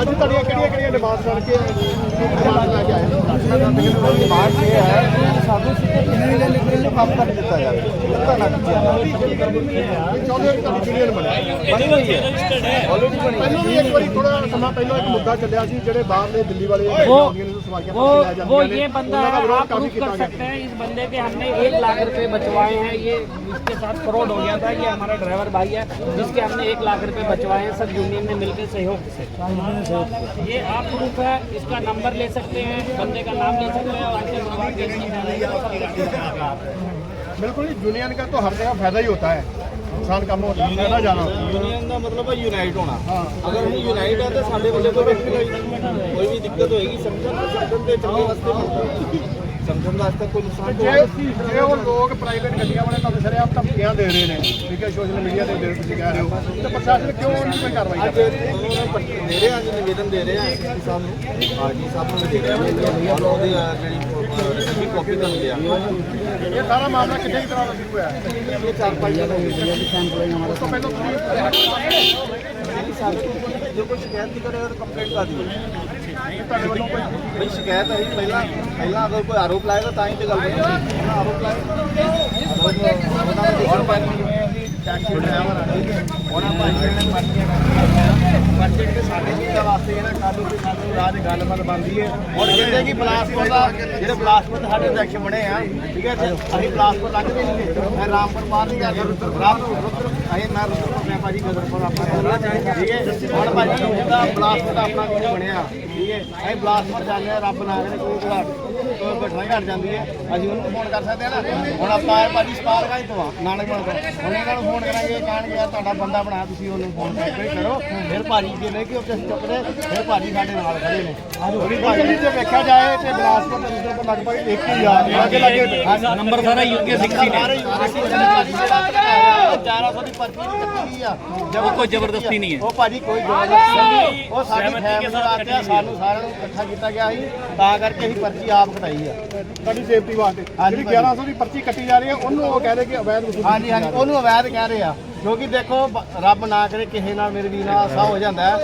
ਅੱਜ ਤੁਹਾਡੀਆਂ ਕਿਹੜੀਆਂ ਡਿਮਾਂਡ ਸੜ ਕੇ ਡਿਮਾਂਡ ਲੈ ਕੇ ਆਏ ਡਿਮਾਂਡ ਇਹ ਹੈ ਕਿ ਸਾਨੂੰ ਸਿੱਧੇ ਕੰਮ ਕਰ ਦਿੱਤਾ ਜਾਵੇ, ਦਿੱਤਾ ਨਾ ਕੀਤਾ ਚਾਹੁੰਦੇ ਤੁਹਾਡੀ यूनियन ਬਣੀ ਹੋਈ ਹੈ, ਆਲਰੇਡੀ ਬਣੀ। ਪਹਿਲਾਂ ਵੀ ਇੱਕ ਵਾਰੀ ਥੋੜਾ ਸਮਾਂ ਪਹਿਲਾਂ ਇੱਕ ਮੁੱਦਾ ਚੱਲਿਆ ਸੀ, ਜਿਹੜੇ ਬਾਹਰਲੇ ਦਿੱਲੀ ਵਾਲੇ वो ये बंदा है, आप प्रूफ कर सकते हैं इस बंदे के हमने 1 लाख रुपए बचवाए हैं, ये इसके साथ फ्रॉड हो गया था, ये हमारा ड्राइवर भाई है जिसके हमने 1 लाख रुपए बचवाए हैं, सब यूनियन ने मिलकर सहयोग से। ये आप प्रूफ है, इसका नंबर ले सकते हैं, बंदे का नाम ले सकते हैं, बिल्कुल यूनियन का तो हर जगह फायदा ही होता है, नुकसान कम होता है, फायदा जाना होता है। यूनियन का मतलब है यूनाइट होना। अगर हम यूनाइट है तो साढ़े वाले कोई भी दिक्कत होगी, समझन समझन वास्ते कोई नुकसान ਜੇ ਉਹ ਲੋਕ ਪ੍ਰਾਈਵੇਟ ਗੱਡੀਆਂ ਵਾਲੇ ਤੁਹਾਨੂੰ ਸ਼ਰੇਆਮ ਧਮਕੀਆਂ ਦੇ ਰਹੇ ਨੇ, ਠੀਕ ਹੈ, ਸੋਸ਼ਲ ਮੀਡੀਆ ਤੇ ਤੁਸੀਂ ਕਹਿ ਰਹੇ ਹੋ, ਤੇ ਪ੍ਰਸ਼ਾਸਨ ਕਿਉਂ ਨਹੀਂ ਕੋਈ ਕਾਰਵਾਈ ਕਰ ਰਿਹਾ? ਦੇ ਰਹੇ ਅੱਜ ਨਿਵੇਦਨ ਦੇ ਰਹੇ ਆ ਐਸਪੀ ਸਾਹਿਬ ਨੂੰ, ਆਰਜੀ ਸਾਹਿਬ ਨੂੰ ਦੇ ਰਹੇ ਆ, ਔਰ ਉਹਦੀ ਜਿਹੜੀ ਕਾਪੀ ਕਰ ਲਿਆ। ਇਹ ਸਾਰਾ ਮਾਮਲਾ ਕਿੰਨੇ ਤਰ੍ਹਾਂ ਦਾ ਸ਼ੁਰੂ ਹੋਇਆ? ਇਹ 4-5 ਦਿਨ ਹੋ ਗਏ ਉਸ ਤੋਂ ਪਹਿਲਾਂ जो कोई शिकायत नहीं करेगा तो कंप्लेंट कर दी भाई। शिकायत आई पहला अगर कोई आरोप लाएगा तो ही तो गल आरोप लाए टैक्सी ड्राइवर ठीक है ਉਹਨਾਂ ਭਾਈਆਂ ਨੇ ਮਰਜ਼ੀ ਕਿ ਸਾਡੇ ਚੀਜ਼ਾਂ ਵਾਸਤੇ ਇਹਨਾਂ ਕਾਲੂ ਤੇ ਸਾਨੂੰ ਰਾਜ ਗੱਲਬਾਤ ਬਣਦੀ ਹੈ ਔਰ ਕਹਿੰਦੇ ਕਿ ਬਲਾਸਪੁਰ ਦਾ ਜਿਹੜੇ ਬਲਾਸਪੁਰ ਸਾਡੇ ਇਲੈਕਸ਼ਨ ਬਣੇ ਆ ਠੀਕ ਹੈ ਅਸੀਂ ਬਲਾਸਪੁਰ ਲੰਘਦੇ ਨਹੀਂ ਮੈਂ ਰਾਮਪੁਰ ਪਾਰ ਨਹੀਂ ਗਿਆ ਰਾਮਪੁਰ ਅਸੀਂ ਮੈਂ ਰੁੱਤਰਪੁਰ ਮੈਂ ਭਾਜੀ ਗਦਰਪੁਰ ਆਪਣਾ ਠੀਕ ਹੈ ਹੁਣ ਭਾਜੀ ਜਿਹਦਾ ਬਲਾਸਪੁਰ ਦਾ ਆਪਣਾ ਕੁਝ ਬਣਿਆ ਠੀਕ ਹੈ ਅਸੀਂ ਬਲਾਸਪੁਰ ਜਾਂਦੇ ਆ ਰੱਬ ਨਾ ਕਰੇ ਕੋਈ ਘਟਨਾ ਘਟ ਜਾਂਦੀ ਹੈ ਅਸੀਂ ਉਹਨੂੰ ਫੋਨ ਕਰ ਸਕਦੇ ਹਾਂ ਨਾ ਹੁਣ ਆਪਾਂ ਭਾਜੀ ਸਪਾਰ ਗਾਈ ਤੋਂ ਨਾਨਕ ਮਲ ਤੋਂ ਹੁਣ ਇਹਨਾਂ ਨੂੰ ਫੋਨ ਕਰਾਂਗੇ ਕਹਿਣਗੇ ਯਾਰ ਤੁਹਾਡਾ ਬੰਦਾ ਬਣਾਇਆ ਤੁਸੀਂ ਉਹਨੂੰ ਫੋਨ ਕਰਕੇ ਕਰੋ ਫਿਰ ਭਾਜੀ ਜੇ ਨਹੀਂ ਕਿ ਉੱਥੇ ਚੁੱਕਦੇ ਫਿਰ ਭਾਜੀ ਸਾਡੇ ਨਾਲ ਖੜੇ ਨੇ ਉਹਦੀ ਭਾਜੀ ਜੇ ਵੇਖਿਆ ਜਾਏ ਤੇ ਬਿਲਾਸਪੁਰ ਦੇ ਰਿਸ਼ਤੇ ਤੋਂ ਲਗਭਗ 1000 ਲਾਗੇ नंबर सारा यूके 60 ने 400 ਦੀ ਪਰਚੀ ਕੱਟੀ ਆ जब कोई जबरदस्ती नहीं है ਉਹ ਭਾਜੀ ਕੋਈ ਜ਼ਬਰਦਸਤੀ ਨਹੀਂ ਉਹ ਸਾਡੀ ਫੈਮਿਲੀ ਵਾਸਤੇ ਆ ਸਾਨੂੰ ਸਾਰਿਆਂ ਨੂੰ ਇਕੱਠਾ ਕੀਤਾ ਗਿਆ ਸੀ ਤਾਂ ਕਰਕੇ ਅਸੀਂ ਪਰਚੀ ਆਪ ਕਟਾਈ ਆ ਸਾਡੀ ਸੇਫਟੀ ਵਾਸਤੇ ਜਿਹੜੀ 1100 ਦੀ ਪਰਚੀ ਕੱਟੀ ਜਾ ਰਹੀ ਹੈ ਉਹਨੂੰ ਉਹ ਕਹਿ ਰਹੇ ਕਿ ਅਵੈਧ ਵਸੂਲੀ ਹਾਂਜੀ ਹਾਂਜੀ ਉਹਨੂੰ ਅਵੈਧ ਕਹਿ ਰਹੇ ਆ ਕਿਉਂਕਿ ਦੇਖੋ ਰੱਬ ਨਾ ਕਰੇ ਕਿਸੇ ਨਾਲ ਮੇਰੇ ਵੀਰ ਨਾਲ ਹਾਦਸਾ ਹੋ ਜਾਂਦਾ ਹੈ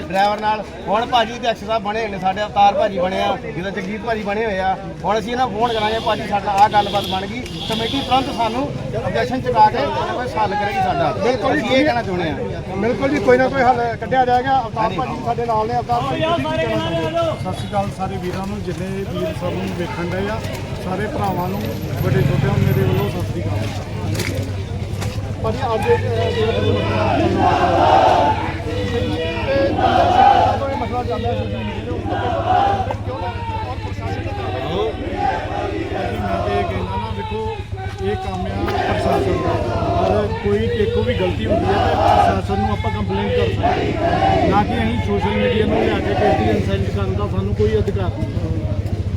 ਡਰਾਈਵਰ ਨਾਲ ਹੁਣ ਭਾਜੀ ਤੇ ਅਕਸਰ ਬਣੇ ਨੇ ਸਾਡੇ ਅਵਤਾਰ ਭਾਜੀ ਬਣੇ ਆ ਜਿਹਦਾ ਜਗਜੀਤ ਭਾਜੀ ਬਣੇ ਹੋਏ ਆ ਹੁਣ ਅਸੀਂ ਇਹਨਾਂ ਫੋਨ ਕਰਾਂਗੇ ਭਾਜੀ ਸਾਡਾ ਆਹ ਗੱਲਬਾਤ ਬਣ ਗਈ ਕਮੇਟੀ ਤੁਰੰਤ ਸਾਨੂੰ ਆਬਜੈਕਸ਼ਨ ਚੁਕਾ ਕੇ ਕੋਈ ਹੱਲ ਕਰੇਗੀ ਸਾਡਾ ਬਿਲਕੁਲ ਇਹ ਕਹਿਣਾ ਚਾਹੁੰਦੇ ਆ ਬਿਲਕੁਲ ਜੀ ਕੋਈ ਨਾ ਕੋਈ ਹੱਲ ਕੱਢਿਆ ਜਾਏਗਾ ਅਵਤਾਰ ਭਾਜੀ ਸਾਡੇ ਨਾਲ ਨੇ ਅਵਤਾਰ ਭਾਜੀ ਸਤਿ ਸ਼੍ਰੀ ਅਕਾਲ ਸਾਰੇ ਵੀਰਾਂ ਨੂੰ ਜਿੰਨੇ ਵੀਰ ਸਭ ਨੂੰ ਵੇਖਣ ਡਏ ਆ ਸਾਰੇ ਭਰਾਵਾਂ ਨੂੰ ਵੱਡੇ ਛੋਟਿਆਂ ਨੂੰ ਮੇਰੇ ਵੱਲੋਂ ਸਤਿ ਸ਼੍ਰੀ ਅਕਾਲ ਭਾਜੀ ਅੱਜ ਮਸਲਾ ਚੱਲ ਰਿਹਾ ਸੋਸ਼ਲ ਮੀਡੀਆ ਦੇ ਉੱਤੇ ਕਿਉਂ ਨਾ ਔਰ ਪ੍ਰਸ਼ਾਸਨ ਦਾ ਮੈਂ ਤੇ ਇਹ ਕਹਿੰਦਾ ਨਾ ਦੇਖੋ ਇਹ ਕੰਮ ਆ ਪ੍ਰਸ਼ਾਸਨ ਦਾ ਔਰ ਕੋਈ ਦੇਖੋ ਵੀ ਗਲਤੀ ਹੁੰਦੀ ਹੈ ਤੇ ਪ੍ਰਸ਼ਾਸਨ ਨੂੰ ਆਪਾਂ ਕੰਪਲੇਂਟ ਕਰ ਸਕਦੇ ਨਾ ਕਿ ਅਸੀਂ ਸੋਸ਼ਲ ਮੀਡੀਆ ਨੂੰ ਲਿਆ ਕੇ ਕਿਸੇ ਦੀ ਇਨਸਲਟ ਕਰਨ ਦਾ ਸਾਨੂੰ ਕੋਈ ਅਧਿਕਾਰ ਨਹੀਂ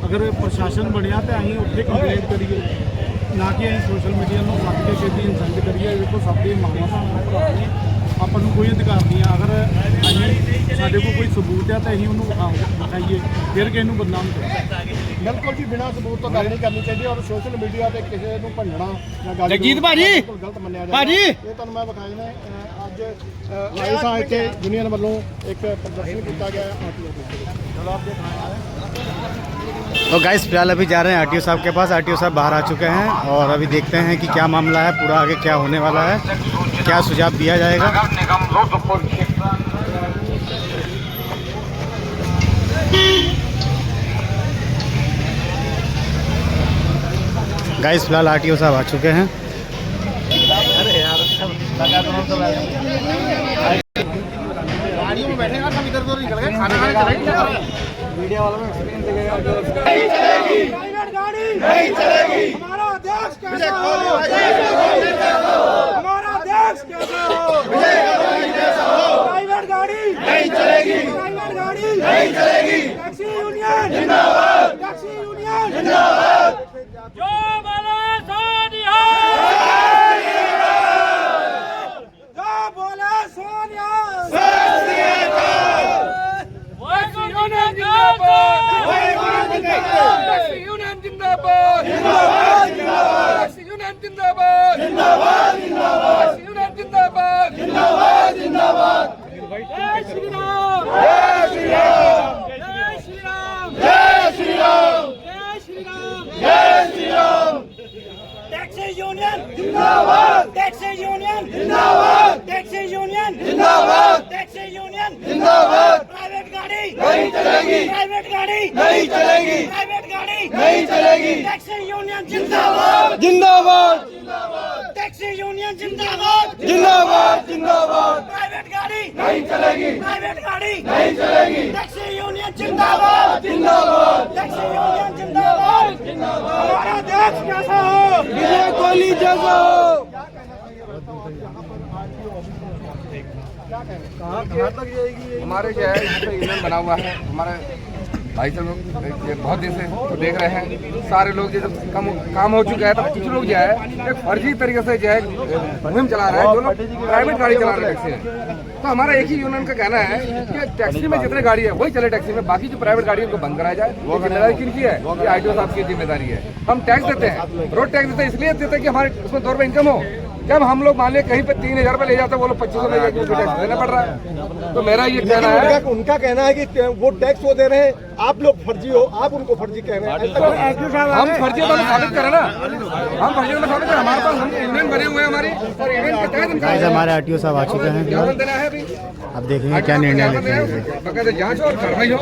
ਅਗਰ ਪ੍ਰਸ਼ਾਸਨ ਬਣਿਆ ਤਾਂ ਅਸੀਂ ਉੱਥੇ ਕੰਪਲੇਂਟ ਕਰੀਏ ਨਾ ਕਿ ਅਸੀਂ ਸੋਸ਼ਲ ਮੀਡੀਆ ਨੂੰ ਸੱਦ ਕੇ ਕਿਸੇ ਦੀ ਇਨਸਲਟ ਕਰੀਏ ਦੇਖੋ ਸਭ ਦੇ ਮਾਵਾਂ ਭਰਾ ਨੇ ਆਪਾਂ ਨੂੰ ਕੋਈ ਅਧਿਕਾਰ ਨਹੀਂ ਆ ਅਗਰ ਅਸੀਂ ਸਾਡੇ ਕੋਲ ਕੋਈ ਸਬੂਤ ਹੈ ਤਾਂ ਅਸੀਂ ਉਹਨੂੰ ਵਿਖਾਈਏ ਫਿਰ ਕਿਸੇ ਨੂੰ ਬਦਨਾਮ ਕਰੀਏ ਬਿਲਕੁਲ ਜੀ ਬਿਨਾਂ ਸਬੂਤ ਤੋਂ ਗੱਲ ਨਹੀਂ ਕਰਨੀ ਚਾਹੀਦੀ ਔਰ ਸੋਸ਼ਲ ਮੀਡੀਆ ਤੇ ਕਿਸੇ ਨੂੰ ਭੰਡਣਾ ਜਾਂ ਗੱਲ ਜਗਜੀਤ ਭਾਜੀ ਗਲਤ ਮੰਨਿਆ ਜਾਂਦਾ ਭਾਜੀ ਇਹ ਤੁਹਾਨੂੰ ਮੈਂ ਵਿਖਾਏ ਨੇ ਅੱਜ ਆਏ ਸਾਂ ਇੱਥੇ ਯੂਨੀਅਨ ਵੱਲੋਂ ਇੱਕ ਪ੍ਰਦਰਸ਼ਨ ਕੀਤਾ ਗਿਆ ਆਰਟੀਓ ਦੇ ਚਲੋ ਆਪ ਦੇਖਣਾ है तो गाइस फिलहाल अभी जा रहे हैं आरटीओ साहब के पास। आरटीओ साहब बाहर आ चुके हैं और अभी देखते हैं कि क्या मामला है, पूरा आगे क्या होने वाला है, क्या सुझाव दिया जाएगा। गाइस फिलहाल आरटीओ साहब आ चुके हैं। गाड़ियों में बैठेगा सब इधर उधर निकल गए खाना खाने चले मीडिया वालों में एक्सपीरियंस देखेगा नहीं चलेगी प्राइवेट गाड़ी नहीं चलेगी हमारा देश कैसा हो हमारा देश कैसा हो प्राइवेट गाड़ी नहीं चलेगी प्राइवेट गाड़ी नहीं चलेगी टैक्सी यूनियन जिंदाबाद टैक्सी यूनियन जिंदाबाद जो बोले सो निहाल जो बोले सो निहाल टैक्सी यूनियन जिंदाबाद टैक्सी यूनियन जिंदाबाद टैक्सी यूनियन जिंदाबाद टैक्सी यूनियन जिंदाबाद प्राइवेट गाड़ी नहीं चलेगी प्राइवेट गाड़ी नहीं चलेगी प्राइवेट गाड़ी नहीं चलेगी टैक्सी यूनियन जिंदाबाद जिंदाबाद टैक्सी यूनियन जिंदाबाद जिंदाबाद जिंदाबाद प्राइवेट गाड़ी नहीं चलेगी प्राइवेट गाड़ी नहीं चलेगी टैक्सी यूनियन जिंदाबाद जिंदाबाद टैक्सी यूनियन जिंदाबाद जिंदाबाद हमारा देश कैसा हो विजय कोहली जैसा हो कहाँ तक जाएगी हमारे क्या है यहाँ पे यूनियन बना हुआ है हमारे भाई सब लोग बहुत दिन से तो देख रहे हैं सारे लोग जब काम हो चुका है तो कुछ लोग जो है एक फर्जी तरीके से जो है मुहिम चला रहे हैं जो लोग प्राइवेट गाड़ी चला रहे हैं टैक्सी तो हमारा एक ही यूनियन का कहना है कि टैक्सी में जितने गाड़ी है वही चले टैक्सी में बाकी जो प्राइवेट गाड़ी है उनको बंद कराया जाए वो जिम्मेदारी किनकी है ये आईटीओ साहब की जिम्मेदारी है हम टैक्स देते हैं रोड टैक्स देते हैं इसलिए देते हैं कि हमारे उसमें 2 रुपये इनकम हो जब हम लोग मान लिया कहीं पे 3000 रुपये ले जाते हैं, वो लोग 2500 ले जाके उनको टैक्स देना पड़ रहा है। तो मेरा ये कहना है, उनका कहना है कि वो टैक्स वो दे रहे हैं, आप लोग फर्जी हो, आप उनको फर्जी कह रहे हैं। हम फर्जी तो साबित करें ना, हम फर्जी तो साबित करें। हमारे पास हम यूनियन बने हुए हैं हमारी, और यूनियन के तहत गाइस हमारे आरटीओ साहब आ चुके हैं, ज्ञापन देना है अभी। अब देखेंगे क्या निर्णय लेते हैं। बकायदा जांच और कार्रवाई हो।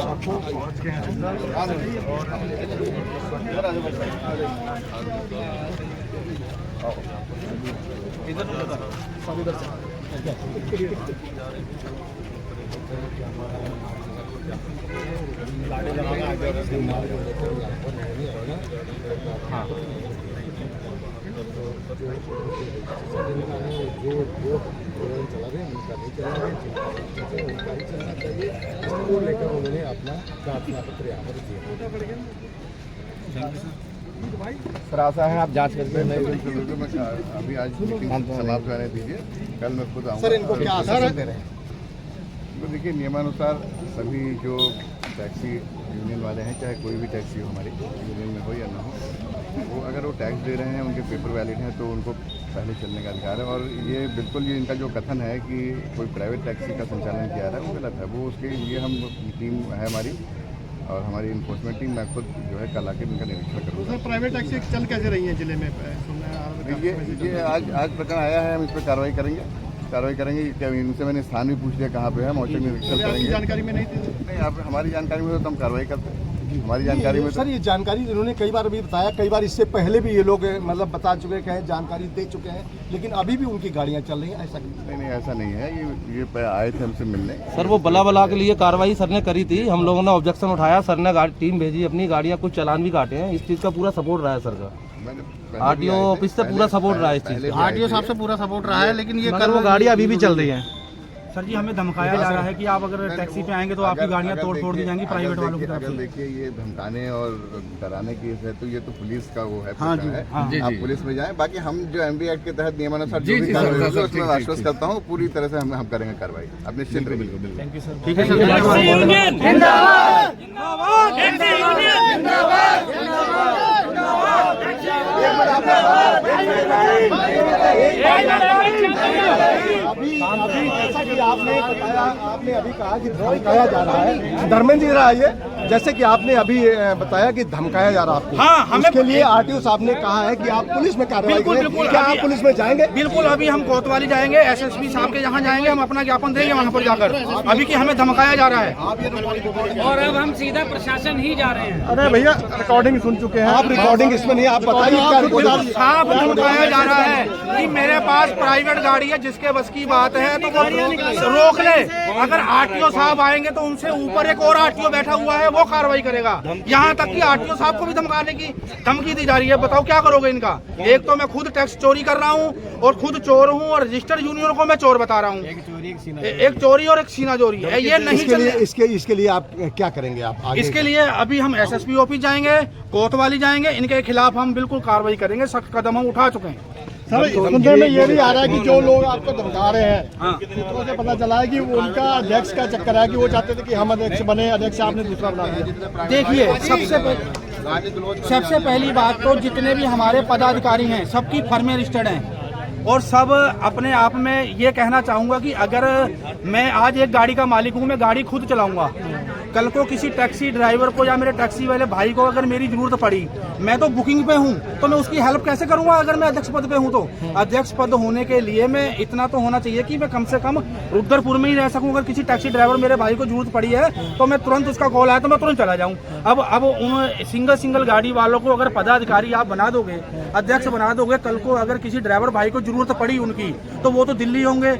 सर आशा है आप जांच करके नहीं। अभी आज मीटिंग समाप्त होने दीजिए, कल मैं खुद आऊँगा। सर इनको क्या आश्वासन दे रहे हैं? तो देखिए नियमानुसार सभी जो टैक्सी यूनियन वाले हैं, चाहे कोई भी टैक्सी हो हमारी यूनियन में हो या ना हो, वो अगर वो टैक्स दे रहे हैं, उनके पेपर वैलिड हैं, तो उनको पहले चलने का अधिकार है। और ये बिल्कुल ये इनका जो कथन है कि कोई प्राइवेट टैक्सी का संचालन किया रहा है, वो गलत है। वो उसके लिए हम टीम है हमारी और हमारी इन्फोर्समेंट टीम, मैं खुद जो है कल आके इनका निरीक्षण करूँगा। प्राइवेट टैक्सी चल कैसे रही है जिले में? ये आज प्रकरण आया है, हम इस पर कार्रवाई करेंगे। क्या इनसे मैंने स्थान भी पूछ लिया कहाँ पे है, मौके निरीक्षण करेंगे। जानकारी में नहीं थी? नहीं, आप हमारी जानकारी में तो हम कार्रवाई करते हैं। हमारी जानकारी में सर ये जानकारी इन्होंने कई बार अभी बताया, कई बार इससे पहले भी ये लोग मतलब बता चुके हैं, जानकारी दे चुके हैं, लेकिन अभी भी उनकी गाड़ियां चल रही हैं, ऐसा नहीं ऐसा नहीं है। ये आए थे हमसे मिलने। सर वो बला के लिए कार्रवाई सर ने करी थी, हम लोगों ने ऑब्जेक्शन उठाया, सर ने टीम भेजी अपनी, गाड़ियां कुछ चालान भी काटे हैं। इस चीज़ का पूरा सपोर्ट रहा है सर का, आरटीओ ऑफिस से पूरा सपोर्ट रहा है इस चीज़ का। आरटीओ साहब से पूरा सपोर्ट रहा है, लेकिन ये मगर वो गाड़ियां अभी भी चल रही हैं। सर जी हमें धमकाया जा रहा है कि आप अगर टैक्सी पे आएंगे तो आपकी गाड़ियां तोड़ दी जाएंगी प्राइवेट वालों की तरफ से। देखिए ये धमकाने और डराने की है, तो ये तो पुलिस का वो है। हाँ जी, आप पुलिस में जाएं। बाकी हम जो एमबी एक्ट के तहत नियमानुसार जो भी कार्रवाई होगी उसमें आश्वस्त करता हूँ, पूरी तरह से हम करेंगे कार्रवाई। आप निश्चिंत रहिए। बिल्कुल थैंक यू सर। ठीक है अभी जैसा कि आपने बताया, आपने अभी कहा कि धमकाया जा रहा है, धर्मेंद्र जी रहा है, जैसे कि आपने अभी बताया कि धमकाया जा रहा है आपको। हाँ, हमें उसके लिए आरटीओ साहब ने कहा है कि आप पुलिस में कार्रवाई करें। क्या आप पुलिस में जाएंगे? बिल्कुल, अभी हम कोतवाली जाएंगे, एसएसपी साहब के यहाँ जाएंगे, हम अपना ज्ञापन देंगे वहाँ पर जाकर। अभी कि हमें धमकाया जा रहा है और अब हम सीधा प्रशासन ही जा रहे हैं। अरे भैया रिकॉर्डिंग सुन चुके हैं आप, रिकॉर्डिंग इसमें नहीं, आप बताइए क्या रिकॉर्डिंग। साफ धमकाया जा रहा है कि मेरे पास प्राइवेट गाड़ी है, जिसके बस की बात है तो वो रोक ले। अगर आरटीओ साहब आएंगे तो उनसे ऊपर एक और आरटीओ बैठा हुआ है, वो कार्रवाई करेगा। यहाँ तक कि आरटीओ साहब को भी धमकाने की धमकी दी जा रही है। बताओ क्या करोगे इनका? एक तो मैं खुद टैक्स चोरी कर रहा हूँ और खुद चोर हूँ, और रजिस्टर्ड यूनियन को मैं चोर बता रहा हूँ। एक चोरी और एक सीना चोरी है, ये नहीं चलेगा। इसके लिए आप क्या करेंगे? आप आगे इसके लिए अभी हम एसएसपी ऑफिस जाएंगे, कोतवाली जाएंगे, इनके खिलाफ हम बिल्कुल कार्रवाई करेंगे। सख्त कदम हम उठा चुके हैं। सर सुनने में ये भी आ रहा है कि जो लोग आपको धमका रहे हैं, सूत्रों से पता चला है कि उनका अध्यक्ष का चक्कर है, कि वो चाहते थे कि हम अध्यक्ष बने, अध्यक्ष आपने दूसरा बना दिया। देखिए सबसे पहली बात तो जितने भी हमारे पदाधिकारी हैं सबकी फर्में रजिस्टर्ड हैं, और सब अपने आप में ये कहना चाहूँगा कि अगर मैं आज एक गाड़ी का मालिक हूँ, मैं गाड़ी खुद चलाऊँगा, कल को किसी टैक्सी ड्राइवर को या मेरे टैक्सी वाले भाई को अगर मेरी जरूरत पड़ी, मैं तो बुकिंग पे हूँ, तो मैं उसकी हेल्प कैसे करूँगा अगर मैं अध्यक्ष पद पे हूँ? तो अध्यक्ष पद होने के लिए मैं इतना तो होना चाहिए कि मैं कम से कम रुद्रपुर में ही रह सकूँ। अगर किसी टैक्सी ड्राइवर मेरे भाई को जरूरत पड़ी है तो मैं तुरंत, उसका कॉल आया तो मैं तुरंत चला जाऊँ। अब उन सिंगल गाड़ी वालों को अगर पदाधिकारी आप बना दोगे, अध्यक्ष बना दोगे, कल को अगर किसी ड्राइवर भाई को जरूरत पड़ी उनकी, तो वो तो दिल्ली होंगे,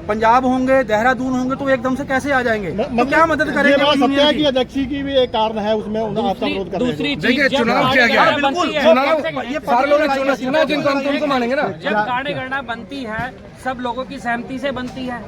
पंजाब होंगे, देहरादून होंगे, तो एकदम से कैसे आ जाएंगे? तो क्या मदद करेंगे? ये सत्य है कि अध्यक्ष की भी एक कारण है उसमें, दूसरी देखिए चुनाव किया गया है, बिल्कुल चुनाव, ये सारे लोग चुनाव जिनको हम तुमको मानेंगे ना। जब कार्यगणना बनती है सब लोगों की सहमति से बनती है।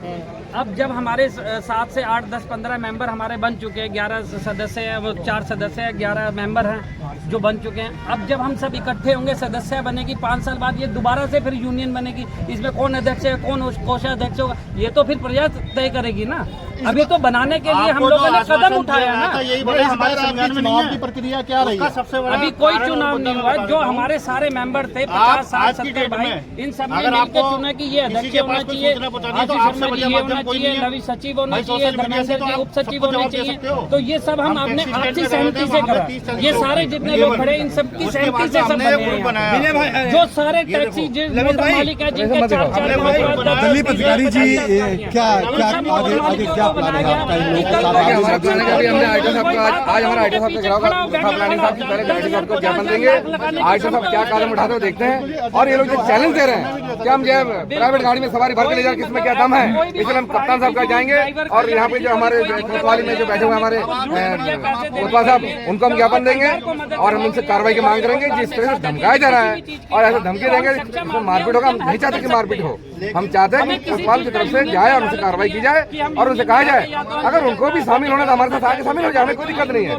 अब जब हमारे 7 से 8, 10, 15 मेंबर हमारे बन चुके हैं, 11 सदस्य हैं, वो 4 सदस्य हैं, 11 मेंबर हैं जो बन चुके हैं। अब जब हम सब इकट्ठे होंगे, सदस्य बनेगी, 5 साल बाद ये दोबारा से फिर यूनियन बनेगी। इसमें कौन अध्यक्ष है, कौन कोषाध्यक्ष होगा, ये तो फिर प्रजा तय करेगी ना। अभी तो बनाने के लिए हम लोगों ने कदम उठाया ना। यही बोले हमारे संज्ञान में नहीं है। प्रक्रिया क्या रही है? सबसे बड़ा अभी कोई चुनाव नहीं हुआ। जो हमारे सारे मेंबर थे 50, 60, 70 भाई, इन सब ने मिलकर चुना कि ये अध्यक्ष होना चाहिए, आशीष शर्मा जी ये होना चाहिए, नवी सचिव होना चाहिए, धर्मेंद्र जी उप सचिव होने चाहिए। तो ये सब हम अपने आपसी सहमति से करा। ये सारे जितने लोग खड़े इन सब की सहमति से सब बने हैं। जो सारे टैक्सी मोटर मालिक है जिनके 4-4 दिलीप अधिकारी जी क्या क्या प्लान है आपका? हमारा प्लान है कि अभी हमने आईटी साहब का आज हमारा आईटी साहब से गिरा होगा प्लानिंग साहब की पहले आईटी साहब को ज्ञापन देंगे। आईटी साहब क्या कदम उठाते हो देखते हैं। और ये लोग जो चैलेंज दे रहे हैं कि हम जो है प्राइवेट गाड़ी में सवारी भर के ले जाए, किसमें क्या दम है, इसलिए हम कप्तान साहब का जाएंगे। और यहाँ पे जो हमारे कोतवाली में जो बैठे हुए हमारे कोतवाल साहब, उनको हम ज्ञापन देंगे और हम उनसे कार्रवाई की मांग करेंगे। जिस तरह से धमकाया जा रहा है और ऐसे धमकी देंगे इसमें मारपीट होगा। हम नहीं चाहते कि मारपीट हो, हम चाहते हैं कि कोतवाल की तरफ से जाए और उनसे कार्रवाई की जाए और उनसे कहा जाए अगर उनको भी शामिल होना तो हमारे साथ आगे शामिल हो जाए, हमें कोई दिक्कत नहीं है।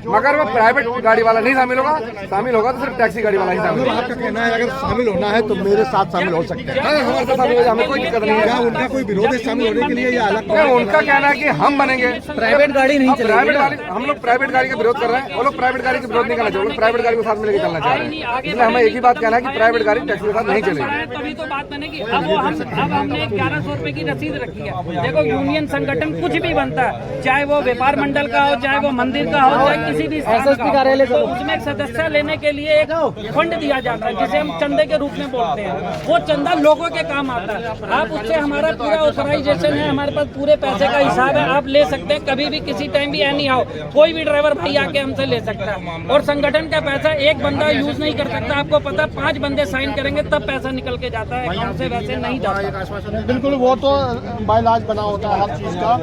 मगर वो प्राइवेट गाड़ी वाला नहीं शामिल होगा, शामिल होगा तो सिर्फ टैक्सी गाड़ी वाला ही शामिल होगा। आपका कहना है अगर शामिल होना है तो मेरे साथ शामिल हो सकते हैं? हमारे साथ शामिल हो जाए, हमें कोई दिक्कत नहीं है। उनका कोई विरोध है शामिल होने के लिए या अलग? उनका कहना है कि हम बनेंगे प्राइवेट गाड़ी नहीं चलेगी। प्राइवेट गाड़ी, हम लोग प्राइवेट गाड़ी का विरोध कर रहे हैं, वो लोग प्राइवेट गाड़ी का विरोध नहीं करना चाहिए, वो लोग प्राइवेट गाड़ी को साथ में लेकर चलना चाह रहे हैं। इसलिए हमें एक ही बात कहना है कि प्राइवेट गाड़ी टैक्सी के साथ नहीं चलेगी। तभी तो बात मैंने की। अब हमने 1100 रुपए की रसीद रखी है। देखो यूनियन संगठन कुछ भी बनता है, चाहे वो व्यापार मंडल का हो, चाहे वो मंदिर का हो, चाहे किसी भी कार्यालय, तो उसमें एक सदस्य लेने के लिए एक फंड दिया जाता है जिसे हम चंदे के रूप में बोलते हैं। वो चंदा लोगों के काम आता है। आप उससे, हमारा पूरा ऑथराइजेशन है, हमारे पास पूरे पैसे का हिसाब है, आप ले सकते हैं कभी भी किसी टाइम भी। एनी हाउ कोई भी ड्राइवर भाई आके हमसे ले सकता है। और संगठन का पैसा एक बंदा यूज नहीं कर सकता। आपको पता 5 बंदे साइन करेंगे तब पैसा निकल के जाता है अकाउंट से, वैसे नहीं जाता। बिल्कुल, वो तो बाइलाज बना होता है हर चीज़ का।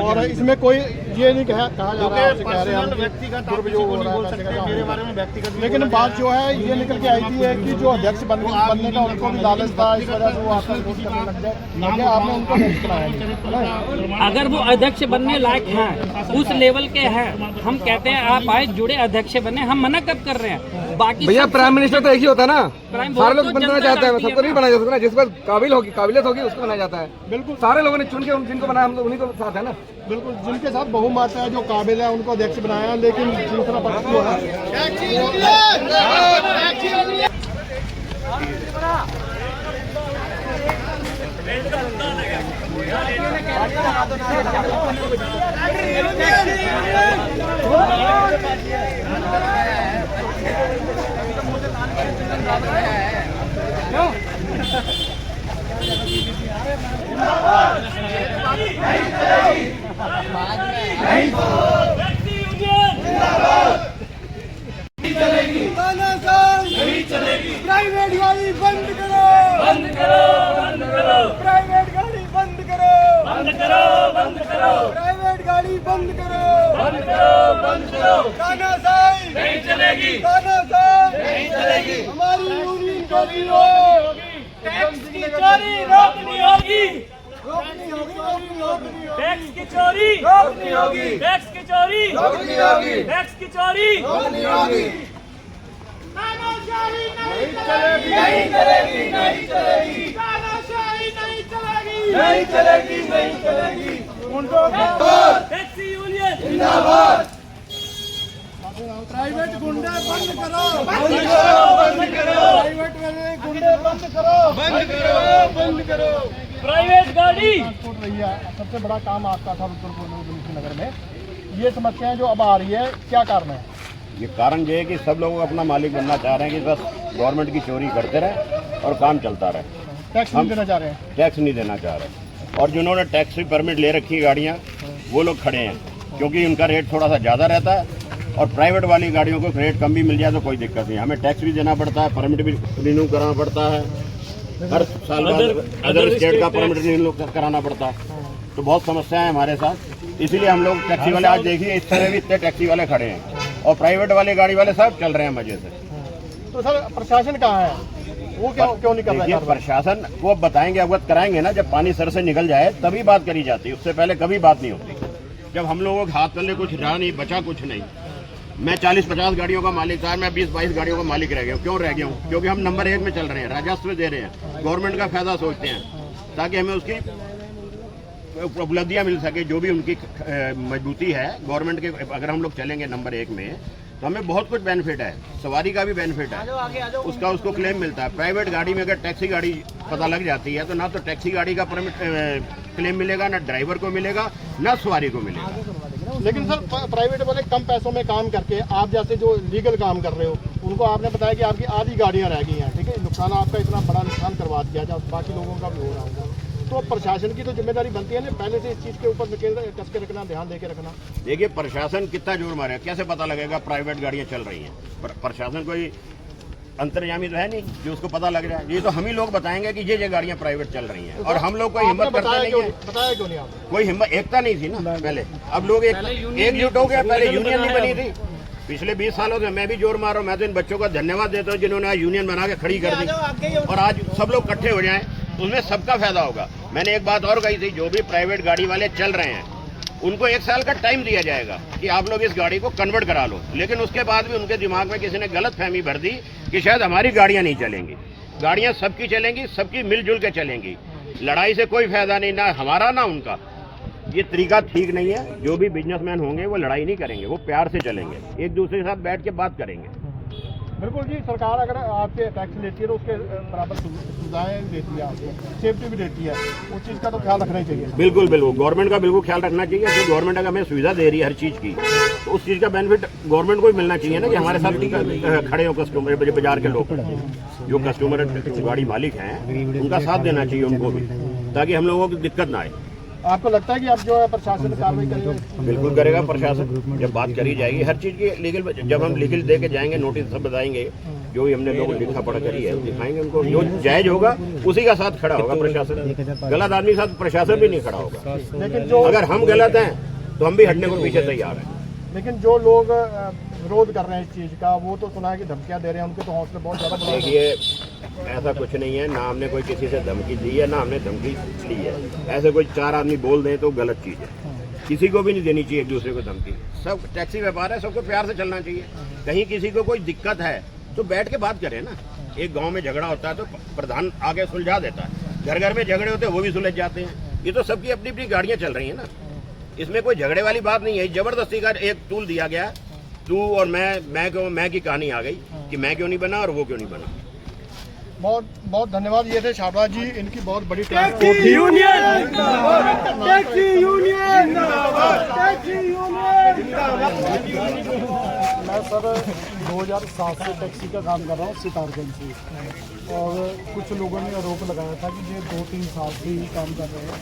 और इसमें कोई ये नहीं कहा जा रहा है, कह रहे हैं व्यक्तिगत दुरुपयोग हो रहा है मेरे बारे में व्यक्तिगत। लेकिन बात जो है ये निकल के आई थी है कि जो अध्यक्ष बनने का उनको भी लालच था, इस वजह से वो आपका विरोध करने लग गए। आपने उनको नहीं बनाया। अगर वो अध्यक्ष बनने लायक हैं, उस लेवल के हैं, हम कहते हैं आप आए जुड़े अध्यक्ष बने, हम मना कब कर रहे हैं? बाकी भैया प्राइम मिनिस्टर तो एक ही होता है ना, सारे लोग तो बनना चाहते हैं, सबको नहीं बनाया जा सकता। जिस पर काबिलियत होगी उसको बनाया जाता है। बिल्कुल, सारे लोगों ने चुन के जिनको बनाया हम लोग उन्हीं को साथ है ना। बिल्कुल, जिनके साथ बहुमत है, जो काबिल है, उनको अध्यक्ष बनाया। लेकिन दूसरा पक्ष जो है प्राइवेट गाड़ी बंद करो, बंद करो, बंद करो, प्राइवेट गाड़ी बंद करो, बंद करो, बंद करो, प्राइवेट गाड़ी बंद करो, बंद करो, बंद करो, तानाशाही नहीं चलेगी, तानाशाही नहीं चलेगी, हमारी यूनियन को भी टैक्स की चोरी रोकनी होगी, रोकनी होगी, रोकनी होगी, टैक्स की चोरी रोकनी होगी, टैक्स की चोरी रोकनी होगी, टैक्स की चोरी रोकनी होगी। तानाशाही नहीं चलेगी, नहीं चलेगी, नहीं चलेगी, तानाशाही नहीं चलेगी, नहीं चलेगी, नहीं चलेगी। टैक्सी यूनियन जिंदाबाद। प्राइवेट गुंडे बंद करो, बंद करो, बंद करो, प्राइवेट वाले गुंडे बंद करो, बंद करो, बंद करो, प्राइवेट गाड़ी टूट रही है। सबसे बड़ा काम आपका था रुद्रपुर नगर में। ये समस्याएं जो अब आ रही है, क्या कारण है? ये कारण ये है कि सब लोग अपना मालिक बनना चाह रहे हैं कि बस गवर्नमेंट की चोरी करते रहे और काम चलता रहे। टैक्स नहीं देना चाह रहे हैं, टैक्स नहीं देना चाह रहे। और जिन्होंने टैक्स परमिट ले रखी है गाड़ियाँ, वो लोग खड़े हैं क्योंकि उनका रेट थोड़ा सा ज़्यादा रहता है। और प्राइवेट वाली गाड़ियों को रेट कम भी मिल जाए तो कोई दिक्कत नहीं। हमें टैक्स भी देना पड़ता है, परमिट भी रिन्यू कराना पड़ता है, हर साल बाद अदर स्टेट का परमिट रिन्यू कराना पड़ता है। तो बहुत समस्याएं हैं हमारे साथ। इसीलिए हम लोग टैक्सी वाले, आज देखिए इस तरह भी इतने टैक्सी वाले खड़े हैं और प्राइवेट वाले गाड़ी वाले सब चल रहे हैं मजे से। तो सर प्रशासन कहाँ है, वो क्यों नहीं कर रहा है? प्रशासन को अब बताएंगे, अवगत कराएंगे ना, जब पानी सर से निकल जाए तभी बात करी जाती है, उससे पहले कभी बात नहीं होती। जब हम लोगों के हाथ पल्ले कुछ रहा नहीं, बचा कुछ नहीं। मैं 40-50 गाड़ियों का मालिक था, मैं 20-22 गाड़ियों का मालिक रह गया हूँ। क्यों रह गया हूँ? क्योंकि हम नंबर 1 में चल रहे हैं, राजस्व दे रहे हैं, गवर्नमेंट का फायदा सोचते हैं ताकि हमें उसकी उपलब्धियां मिल सके, जो भी उनकी मजबूती है गवर्नमेंट के, अगर हम लोग चलेंगे नंबर 1 में तो हमें बहुत कुछ बेनिफिट है, सवारी का भी बेनिफिट है, उसका उसको क्लेम मिलता है। प्राइवेट गाड़ी में अगर टैक्सी गाड़ी पता लग जाती है तो ना तो टैक्सी गाड़ी का परमिट क्लेम मिलेगा, ना ड्राइवर को मिलेगा, ना सवारी को मिलेगा। लेकिन सर प्राइवेट वाले कम पैसों में काम करके आप जैसे जो लीगल काम कर रहे हो उनको आपने बताया कि आपकी आधी गाड़ियां रह गई हैं, ठीक है, नुकसान आपका इतना बड़ा नुकसान करवा दिया जब बाकी लोगों का भी हो रहा होगा, तो प्रशासन की तो जिम्मेदारी बनती है ना पहले से इस चीज़ के ऊपर कस के रखना, ध्यान दे के रखना। देखिए प्रशासन कितना जोर मारे, कैसे पता लगेगा प्राइवेट गाड़ियां चल रही हैं? प्रशासन कोई अंतर्यामी तो है नहीं जो उसको पता लग रहा है। ये तो हम ही लोग बताएंगे कि ये गाड़ियां प्राइवेट चल रही हैं, और हम लोग कोई हिम्मत करते नहीं है। बताया क्यों नहीं आपने? कोई हिम्मत, एकता नहीं थी ना पहले, अब लोग एकजुट हो गया। पहले यूनियन नहीं बनी थी, पिछले 20 सालों से मैं भी जोर मार रहा हूँ। मैं तो इन बच्चों का धन्यवाद देता हूँ जिन्होंने आज यूनियन बना के खड़ी कर दी, और आज सब लोग इकट्ठे हो जाएं तो उसमें सबका फायदा होगा। मैंने एक बात और कही थी, जो भी प्राइवेट गाड़ी वाले चल रहे हैं उनको 1 साल का टाइम दिया जाएगा कि आप लोग इस गाड़ी को कन्वर्ट करा लो, लेकिन उसके बाद भी उनके दिमाग में किसी ने गलत फहमी भर दी कि शायद हमारी गाड़ियां नहीं चलेंगी। गाड़ियां सबकी चलेंगी, सबकी मिलजुल के चलेंगी, लड़ाई से कोई फायदा नहीं, ना हमारा ना उनका। ये तरीका ठीक नहीं है। जो भी बिजनेसमैन होंगे वो लड़ाई नहीं करेंगे, वो प्यार से चलेंगे, एक दूसरे के साथ बैठ के बात करेंगे। बिल्कुल जी, सरकार अगर आपके टैक्स लेती है तो उसके बराबर सुविधाएं देती है, आपको सेफ्टी भी देती है, उस चीज़ का तो ख्याल रखना ही चाहिए। बिल्कुल बिल्कुल, गवर्नमेंट का बिल्कुल ख्याल रखना चाहिए। जो गवर्नमेंट अगर हमें सुविधा दे रही है हर चीज़ की, तो उस चीज़ का बेनिफिट गवर्नमेंट को ही मिलना चाहिए ना, कि हमारे साथ खड़े हो कस्टमर, बाजार के लोग, जो कस्टमर गाड़ी मालिक हैं उनका साथ देना चाहिए उनको भी, ताकि हम लोगों को दिक्कत ना आए। आपको लगता है कि अब जो है प्रशासन कार्रवाई करेगा? बिल्कुल करेगा प्रशासन, जब बात करी जाएगी हर चीज़ की लीगल, जब हम लीगल दे के जाएंगे, नोटिस सब बताएंगे, जो भी हमने लोग लिखा पढ़ा करी है दिखाएंगे उनको, जो जायज होगा उसी का साथ खड़ा होगा प्रशासन। गलत आदमी के साथ प्रशासन भी नहीं खड़ा होगा, लेकिन जो अगर हम गलत हैं तो हम भी हटने को पीछे तैयार हैं। लेकिन जो लोग विरोध कर रहे हैं इस चीज़ का, वो तो सुना है कि धमकियां दे रहे हैं, उनके तो हौसले बहुत ज़्यादा। देखिए ऐसा कुछ नहीं है, ना हमने कोई किसी से धमकी दी है, ना हमने धमकी ली है। ऐसे कोई 4 आदमी बोल दें तो गलत चीज़ है, किसी को भी नहीं देनी चाहिए एक दूसरे को धमकी। सब टैक्सी व्यापार है, सबको प्यार से चलना चाहिए। कहीं किसी को कोई दिक्कत है तो बैठ के बात करें ना। एक गांव में झगड़ा होता है तो प्रधान आगे सुलझा देता है, घर घर में झगड़े होते हैं वो भी सुलझ जाते हैं। ये तो सबकी अपनी अपनी गाड़ियां चल रही हैं ना, इसमें कोई झगड़े वाली बात नहीं है। जबरदस्ती का एक टूल दिया गया, तू और मैं की कहानी आ गई कि मैं क्यों नहीं बना और वो क्यों नहीं बना। बहुत बहुत धन्यवाद। ये थे शारदा जी, इनकी बहुत बड़ी टैक्सी यूनियन मैं सर 2007 से टैक्सी का काम कर रहा हूँ सितारगंज से, और कुछ लोगों ने आरोप लगाया था कि ये 2-3 साल से ही काम कर रहे हैं।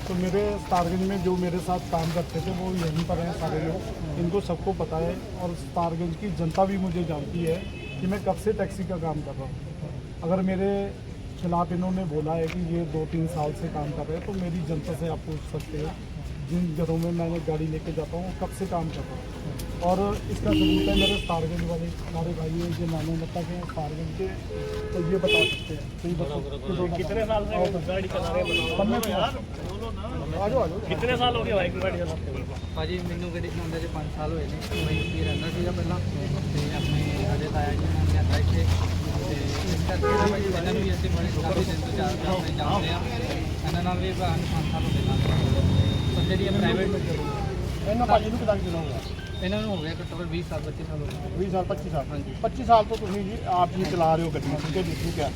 तो मेरे सितारगंज में जो मेरे साथ काम करते थे वो यहीं पर हैं सारे लोग, इनको सबको पता है, और सितारगंज की जनता भी मुझे जानती है कि मैं कब से टैक्सी का काम कर रहा हूँ। अगर मेरे खिलाफ इन्होंने बोला है कि ये 2-3 साल से काम कर रहे हैं, तो मेरी जनता से आप पूछ सकते हैं, जिन घरों में मैं गाड़ी लेके जाता हूँ कब से काम कर रहा हूँ। और इसका सबूत है मेरे सितारगंज वाले हमारे भाई हैं जो नाने मतलब के सितारगंज के, तो ये बता सकते हैं। तो ये कितने साल से गाड़ी चला रहे हैं? आ जाओ कितने साल हो गए भाई गाड़ी चलाते हुए? ਭਾਜੀ ਮੈਨੂੰ ਗੱਡੀ ਚਲਾਉਂਦੇ 5 ਸਾਲ ਹੋਏ ਨੇ। ਮੈਂ ਇੱਥੇ ਰਹਿੰਦਾ ਸੀਗਾ ਪਹਿਲਾਂ, ਤੇ ਆਪਣੇ ਸਾਡੇ ਤਾਇਆ ਜੀ ਨਾਲ ਮੈਂ ਇੱਥੇ, ਤੇ ਇਸ ਕਰਕੇ ਇਹਨਾਂ ਨੂੰ ਵੀ ਅਸੀਂ ਬੜੇ ਕਾਫੀ ਦਿਨ ਤੋਂ ਜਾਣਦੇ ਆ, ਇਹਨਾਂ ਨਾਲ ਵੀ 5 ਸਾਲ ਹੋ ਗਏ ਨਾਲ। ਪਰ ਜਿਹੜੀ ਪ੍ਰਾਈਵੇਟ ਇਹਨਾਂ ਭਾਜੀ ਨੂੰ ਕਿੰਨਾ ਦਿਨ ਹੋ ਗਿਆ? ਇਹਨਾਂ ਨੂੰ ਹੋ ਗਿਆ ਘੱਟੋ ਘੱਟ 20 ਸਾਲ 25 ਸਾਲ ਹੋ ਗਏ। 20 ਸਾਲ 25 ਸਾਲ? ਹਾਂਜੀ 25 ਸਾਲ ਤੋਂ ਤੁਸੀਂ ਜੀ ਆਪ ਜੀ ਚਲਾ ਰਹੇ ਹੋ ਗੱਡੀ, ਠੀਕ ਹੈ ਜੀ, ਠੀਕ ਹੈ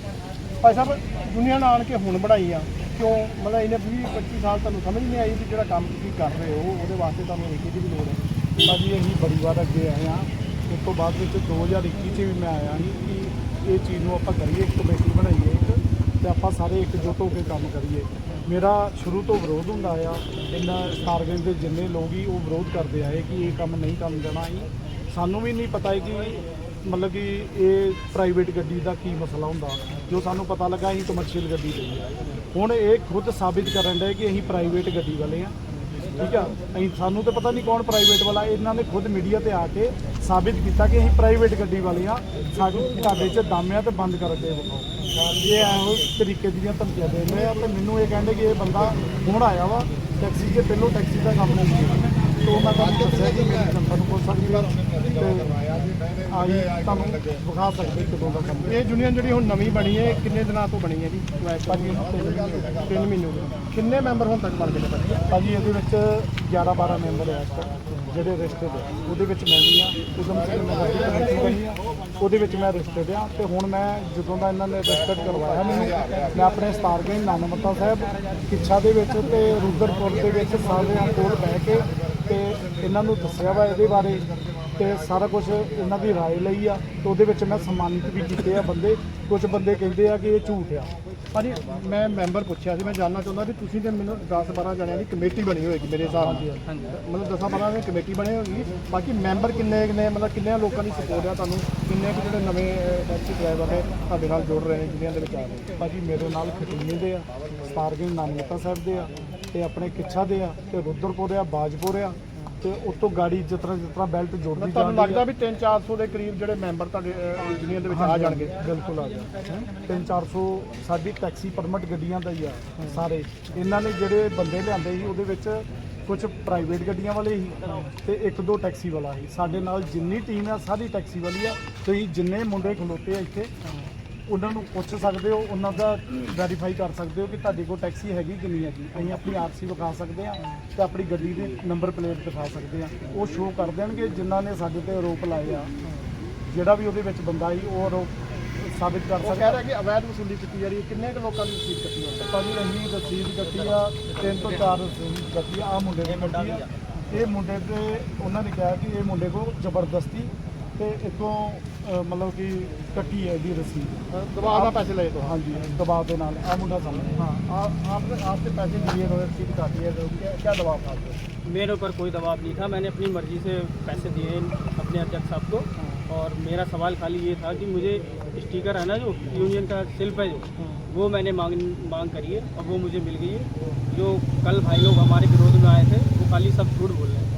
ਭਾਈ ਸਾਹਿਬ। ਦੁਨੀਆ ਨਾਲ ਆਣ ਕੇ ਹੁਣ ਬਣਾਈ ਆ ਕਿਉਂ? ਮਤਲਬ ਇਹਨੇ 20-25 ਸਾਲ ਤੁਹਾਨੂੰ ਸਮਝ ਨਹੀਂ ਆਈ ਵੀ ਜਿਹੜਾ ਕੰਮ ਤੁਸੀਂ ਕਰ ਰਹੇ ਹੋ ਉਹਦੇ ਵਾਸਤੇ ਤੁਹਾਨੂੰ ਏਕੇ ਦੀ ਵੀ ਲੋੜ ਹੈ? ਭਾਜੀ ਅਸੀਂ ਬੜੀ ਵਾਰ ਅੱਗੇ ਆਏ ਹਾਂ, ਉਸ ਤੋਂ ਬਾਅਦ ਵਿੱਚ 2021 'ਚ ਵੀ ਮੈਂ ਆਇਆ ਸੀ ਕਿ ਇਹ ਚੀਜ਼ ਨੂੰ ਆਪਾਂ ਕਰੀਏ, ਇੱਕ ਕਮੇਟੀ ਬਣਾਈਏ ਇੱਕ, ਤੇ ਆਪਾਂ ਸਾਰੇ ਇਕਜੁੱਟ ਹੋ ਕੇ ਕੰਮ ਕਰੀਏ। ਮੇਰਾ ਸ਼ੁਰੂ ਤੋਂ ਵਿਰੋਧ ਹੁੰਦਾ ਆ, ਇਹਨਾਂ ਸਿਤਾਰਗੰਜ ਦੇ ਜਿੰਨੇ ਲੋਕ ਹੀ ਉਹ ਵਿਰੋਧ ਕਰਦੇ ਆਏ ਕਿ ਇਹ ਕੰਮ ਨਹੀਂ ਕਰਨ ਦੇਣਾ। ਸਾਨੂੰ ਵੀ ਨਹੀਂ ਪਤਾ ਹੈ ਕਿ ਮਤਲਬ ਕਿ ਇਹ ਪ੍ਰਾਈਵੇਟ ਗੱਡੀ ਦਾ ਕੀ ਮਸਲਾ ਹੁੰਦਾ। ਜੋ ਸਾਨੂੰ ਪਤਾ ਲੱਗਾ ਅਸੀਂ ਕਮਰਸ਼ੀਅਲ ਗੱਡੀ ਲਈ ਹੈ। ਹੁਣ ਇਹ ਖੁਦ ਸਾਬਿਤ ਕਰਨ ਡਏ ਕਿ ਅਸੀਂ ਪ੍ਰਾਈਵੇਟ ਗੱਡੀ ਵਾਲੇ ਹਾਂ, ਠੀਕ ਆ। ਅਸੀਂ ਸਾਨੂੰ ਤਾਂ ਪਤਾ ਨਹੀਂ ਕੌਣ ਪ੍ਰਾਈਵੇਟ ਵਾਲਾ, ਇਹਨਾਂ ਨੇ ਖੁਦ ਮੀਡੀਆ ਤੇ ਆ ਕੇ ਸਾਬਿਤ ਕੀਤਾ ਕਿ ਅਸੀਂ ਪ੍ਰਾਈਵੇਟ ਗੱਡੀ ਵਾਲੇ ਹਾਂ, ਸਾਡੇ 'ਚ ਦਮ ਆ ਤੇ ਬੰਦ ਕਰਕੇ ਵਿਖਾਓ। ਇਹ ਇਹੋ ਤਰੀਕੇ ਦੀਆਂ ਧਮਕੀਆਂ ਦੇ ਰਹੇ ਆ, ਤੇ ਮੈਨੂੰ ਇਹ ਕਹਿੰਦੇ ਕਿ ਇਹ ਬੰਦਾ ਹੁਣ ਆਇਆ ਵਾ ਟੈਕਸੀ 'ਚ, ਪਹਿਲੋਂ ਟੈਕਸੀ ਦਾ ਕੰਮ ਨਹੀਂ ਕੀਤਾ। तो मैं तुहानू दस्सिया कि मेरी जनता नूं पुछ सकदी है ते आई तुहानू विखा सकदे कदों दा काम। ये यूनियन जिहड़ी हुण नवीं बनी है किन्ने दिनां तो बनी है जी? 3 महीने हो गए। किन्ने मैंबर हुण तक बन गए ने भाजी? ਇਹਦੇ ਵਿੱਚ 11-12 ਮੈਂਬਰ ਹੈ ਇਸ ਤੱਕ ਜਿਹੜੇ ਰਜਿਸਟਰਡ ਹੈ। ਉਹਦੇ ਵਿੱਚ ਮੈਂ ਵੀ ਹਾਂ, ਉਦਮ ਸਿੰਘ ਨਗਰ ਦੀ ਕਮੇਟੀ ਬਣੀ ਆ, ਉਹਦੇ ਵਿੱਚ ਮੈਂ ਰਜਿਸਟਰਡ ਆ। ਤੇ ਹੁਣ ਮੈਂ ਜਦੋਂ ਦਾ ਇਹਨਾਂ ਨੇ ਰਜਿਸਟਰਡ ਕਰਵਾਇਆ ਮੈਨੂੰ, ਮੈਂ ਆਪਣੇ ਸਤਾਰਗੰਜ ਨਾਨਮੱਤਾ ਸਾਹਿਬ ਕਿੱਛਾ ਦੇ ਵਿੱਚ ਤੇ ਰੁਦਰਪੁਰ ਦੇ ਵਿੱਚ ਸਾਰਿਆਂ ਕੋਲ ਬਹਿ ਕੇ ਤੇ ਇਹਨਾਂ ਨੂੰ ਦੱਸਿਆ ਵਾ ਇਹਦੇ ਬਾਰੇ ਤੇ ਸਾਰਾ ਕੁਝ ਇਹਨਾਂ ਦੀ ਰਾਏ ਲਈ ਆ। ਤੇ ਉਹਦੇ ਵਿੱਚ ਮੈਂ ਸਨਮਾਨਿਤ ਵੀ ਕੀਤੇ ਆ ਬੰਦੇ। ਕੁਝ ਬੰਦੇ ਕਹਿੰਦੇ ਆ ਕਿ ਇਹ ਝੂਠ ਆ। ਭਾਜੀ ਮੈਂ ਮੈਂਬਰ ਪੁੱਛਿਆ ਸੀ, ਮੈਂ ਜਾਣਨਾ ਚਾਹੁੰਦਾ ਵੀ ਤੁਸੀਂ ਤੇ ਮੈਨੂੰ 10-12 ਜਣਿਆਂ ਦੀ ਕਮੇਟੀ ਬਣੀ ਹੋਏਗੀ ਮੇਰੇ ਹਿਸਾਬ ਨਾਲ, ਮਤਲਬ 10-12 ਦੀ ਕਮੇਟੀ ਬਣੀ ਹੋਏਗੀ। ਬਾਕੀ ਮੈਂਬਰ ਕਿੰਨੇ ਨੇ, ਮਤਲਬ ਕਿੰਨੇ ਲੋਕਾਂ ਦੀ ਸਪੋਰਟ ਆ ਤੁਹਾਨੂੰ? ਕਿੰਨੇ ਕੁ ਜਿਹੜੇ ਨਵੇਂ ਟੈਕਸੀ ਡਰਾਈਵਰ ਨੇ ਤੁਹਾਡੇ ਨਾਲ ਜੁੜ ਰਹੇ ਨੇ ਜਿਨ੍ਹਾਂ ਦੇ ਵਿੱਚ ਆ ਰਹੇ? ਭਾਜੀ ਮੇਰੇ ਨਾਲ ਖਟੀਨੇ ਦੇ ਆ, ਸਤਾਰਗੰਜ ਨਾਨਮੱਤਾ ਸਾਹਿਬ ਦੇ ਆ, ਤੇ ਆਪਣੇ ਕਿੱਛਾ ਦੇ ਆ, ਤੇ ਰੁਦਰਪੁਰ ਆ, ਬਾਜਪੁਰ ਆ, ਤੇ ਉਤੋਂ ਗਾੜੀ ਜਿਸ ਤਰ੍ਹਾਂ ਬੈਲਟ ਜੋੜਦੀ ਤੁਹਾਨੂੰ ਲੱਗਦਾ ਵੀ 300-400 ਦੇ ਕਰੀਬ ਜਿਹੜੇ ਮੈਂਬਰ ਤੁਹਾਡੇ ਯੂਨੀਅਨ ਦੇ ਵਿੱਚ ਆ ਜਾਣਗੇ? ਬਿਲਕੁਲ ਆ ਜਾਣਗੇ। 300-400 ਸਾਡੀ ਟੈਕਸੀ ਪਰਮਿਟ ਗੱਡੀਆਂ ਦਾ ਹੀ ਆ ਸਾਰੇ। ਇਹਨਾਂ ਨੇ ਜਿਹੜੇ ਬੰਦੇ ਲਿਆਂਦੇ ਸੀ ਉਹਦੇ ਵਿੱਚ ਕੁਝ ਪ੍ਰਾਈਵੇਟ ਗੱਡੀਆਂ ਵਾਲੇ ਸੀ ਤੇ 1-2 ਟੈਕਸੀ ਵਾਲਾ ਸੀ। ਸਾਡੇ ਨਾਲ ਜਿੰਨੀ ਟੀਮ ਆ ਸਾਰੀ ਟੈਕਸੀ ਵਾਲੀ ਆ। ਤੁਸੀਂ ਜਿੰਨੇ ਮੁੰਡੇ ਖਲੋਤੇ ਆ ਇੱਥੇ ਉਹਨਾਂ ਨੂੰ ਪੁੱਛ ਸਕਦੇ ਹੋ, ਉਹਨਾਂ ਦਾ ਵੈਰੀਫਾਈ ਕਰ ਸਕਦੇ ਹੋ ਕਿ ਤੁਹਾਡੇ ਕੋਲ ਟੈਕਸੀ ਹੈਗੀ ਕਿ ਨਹੀਂ ਹੈਗੀ। ਅਸੀਂ ਆਪਣੀ ਆਰਸੀ ਵਿਖਾ ਸਕਦੇ ਹਾਂ ਤੇ ਆਪਣੀ ਗੱਡੀ ਦੇ ਨੰਬਰ ਪਲੇਟ ਦਿਖਾ ਸਕਦੇ ਹਾਂ। ਉਹ ਸ਼ੋਅ ਕਰ ਦੇਣਗੇ ਜਿਨ੍ਹਾਂ ਨੇ ਸਾਡੇ ਤੇ ਆਰੋਪ ਲਾਏ ਆ। ਜਿਹੜਾ ਵੀ ਉਹਦੇ ਵਿੱਚ ਬੰਦਾ ਸੀ ਉਹ ਆਰੋਪ ਸਾਬਿਤ ਕਰ ਸਕਦਾ। ਕਹਿ ਰਿਹਾ ਕਿ ਅਵੈਧ ਵਸੂਲੀ ਕੀਤੀ ਜਾ ਰਹੀ ਹੈ। ਕਿੰਨੇ ਕੁ ਲੋਕਾਂ ਦੀ ਰਸੀਦ ਕੱਟੀ ਹੋਈ? ਭਾਜੀ ਅਸੀਂ ਰਸੀਦ ਕੱਟੀ ਆ 3 ਤੋਂ 4 ਰਸੀਦ ਕੱਟੀ ਆ। ਮੁੰਡੇ ਨੇ ਕੱਟੀ ਆ। ਇਹ ਮੁੰਡੇ ਤੇ ਉਹਨਾਂ ਨੇ ਕਿਹਾ ਕਿ ਇਹ ਮੁੰਡੇ ਕੋਲ ਜ਼ਬਰਦਸਤੀ ਤੇ ਇੱਥੋਂ मतलब कि कटी है जी रसीद, दबाव में पैसे लगे तो? हाँ जी दबाव के नाल आ मुंडा सामने। हाँ आपसे पैसे लिए उन्होंने रसीद काटी है तो क्या दबाव था? मेरे ऊपर कोई दबाव नहीं था। मैंने अपनी मर्ज़ी से पैसे दिए अपने अध्यक्ष साहब को। और मेरा सवाल खाली ये था कि मुझे स्टिकर है ना जो यूनियन का शिल्प है जो वो मैंने मांग करी है और वो मुझे मिल गई है। जो कल भाई लोग हमारे विरोध में आए थे वो खाली सब झूठ बोल रहे हैं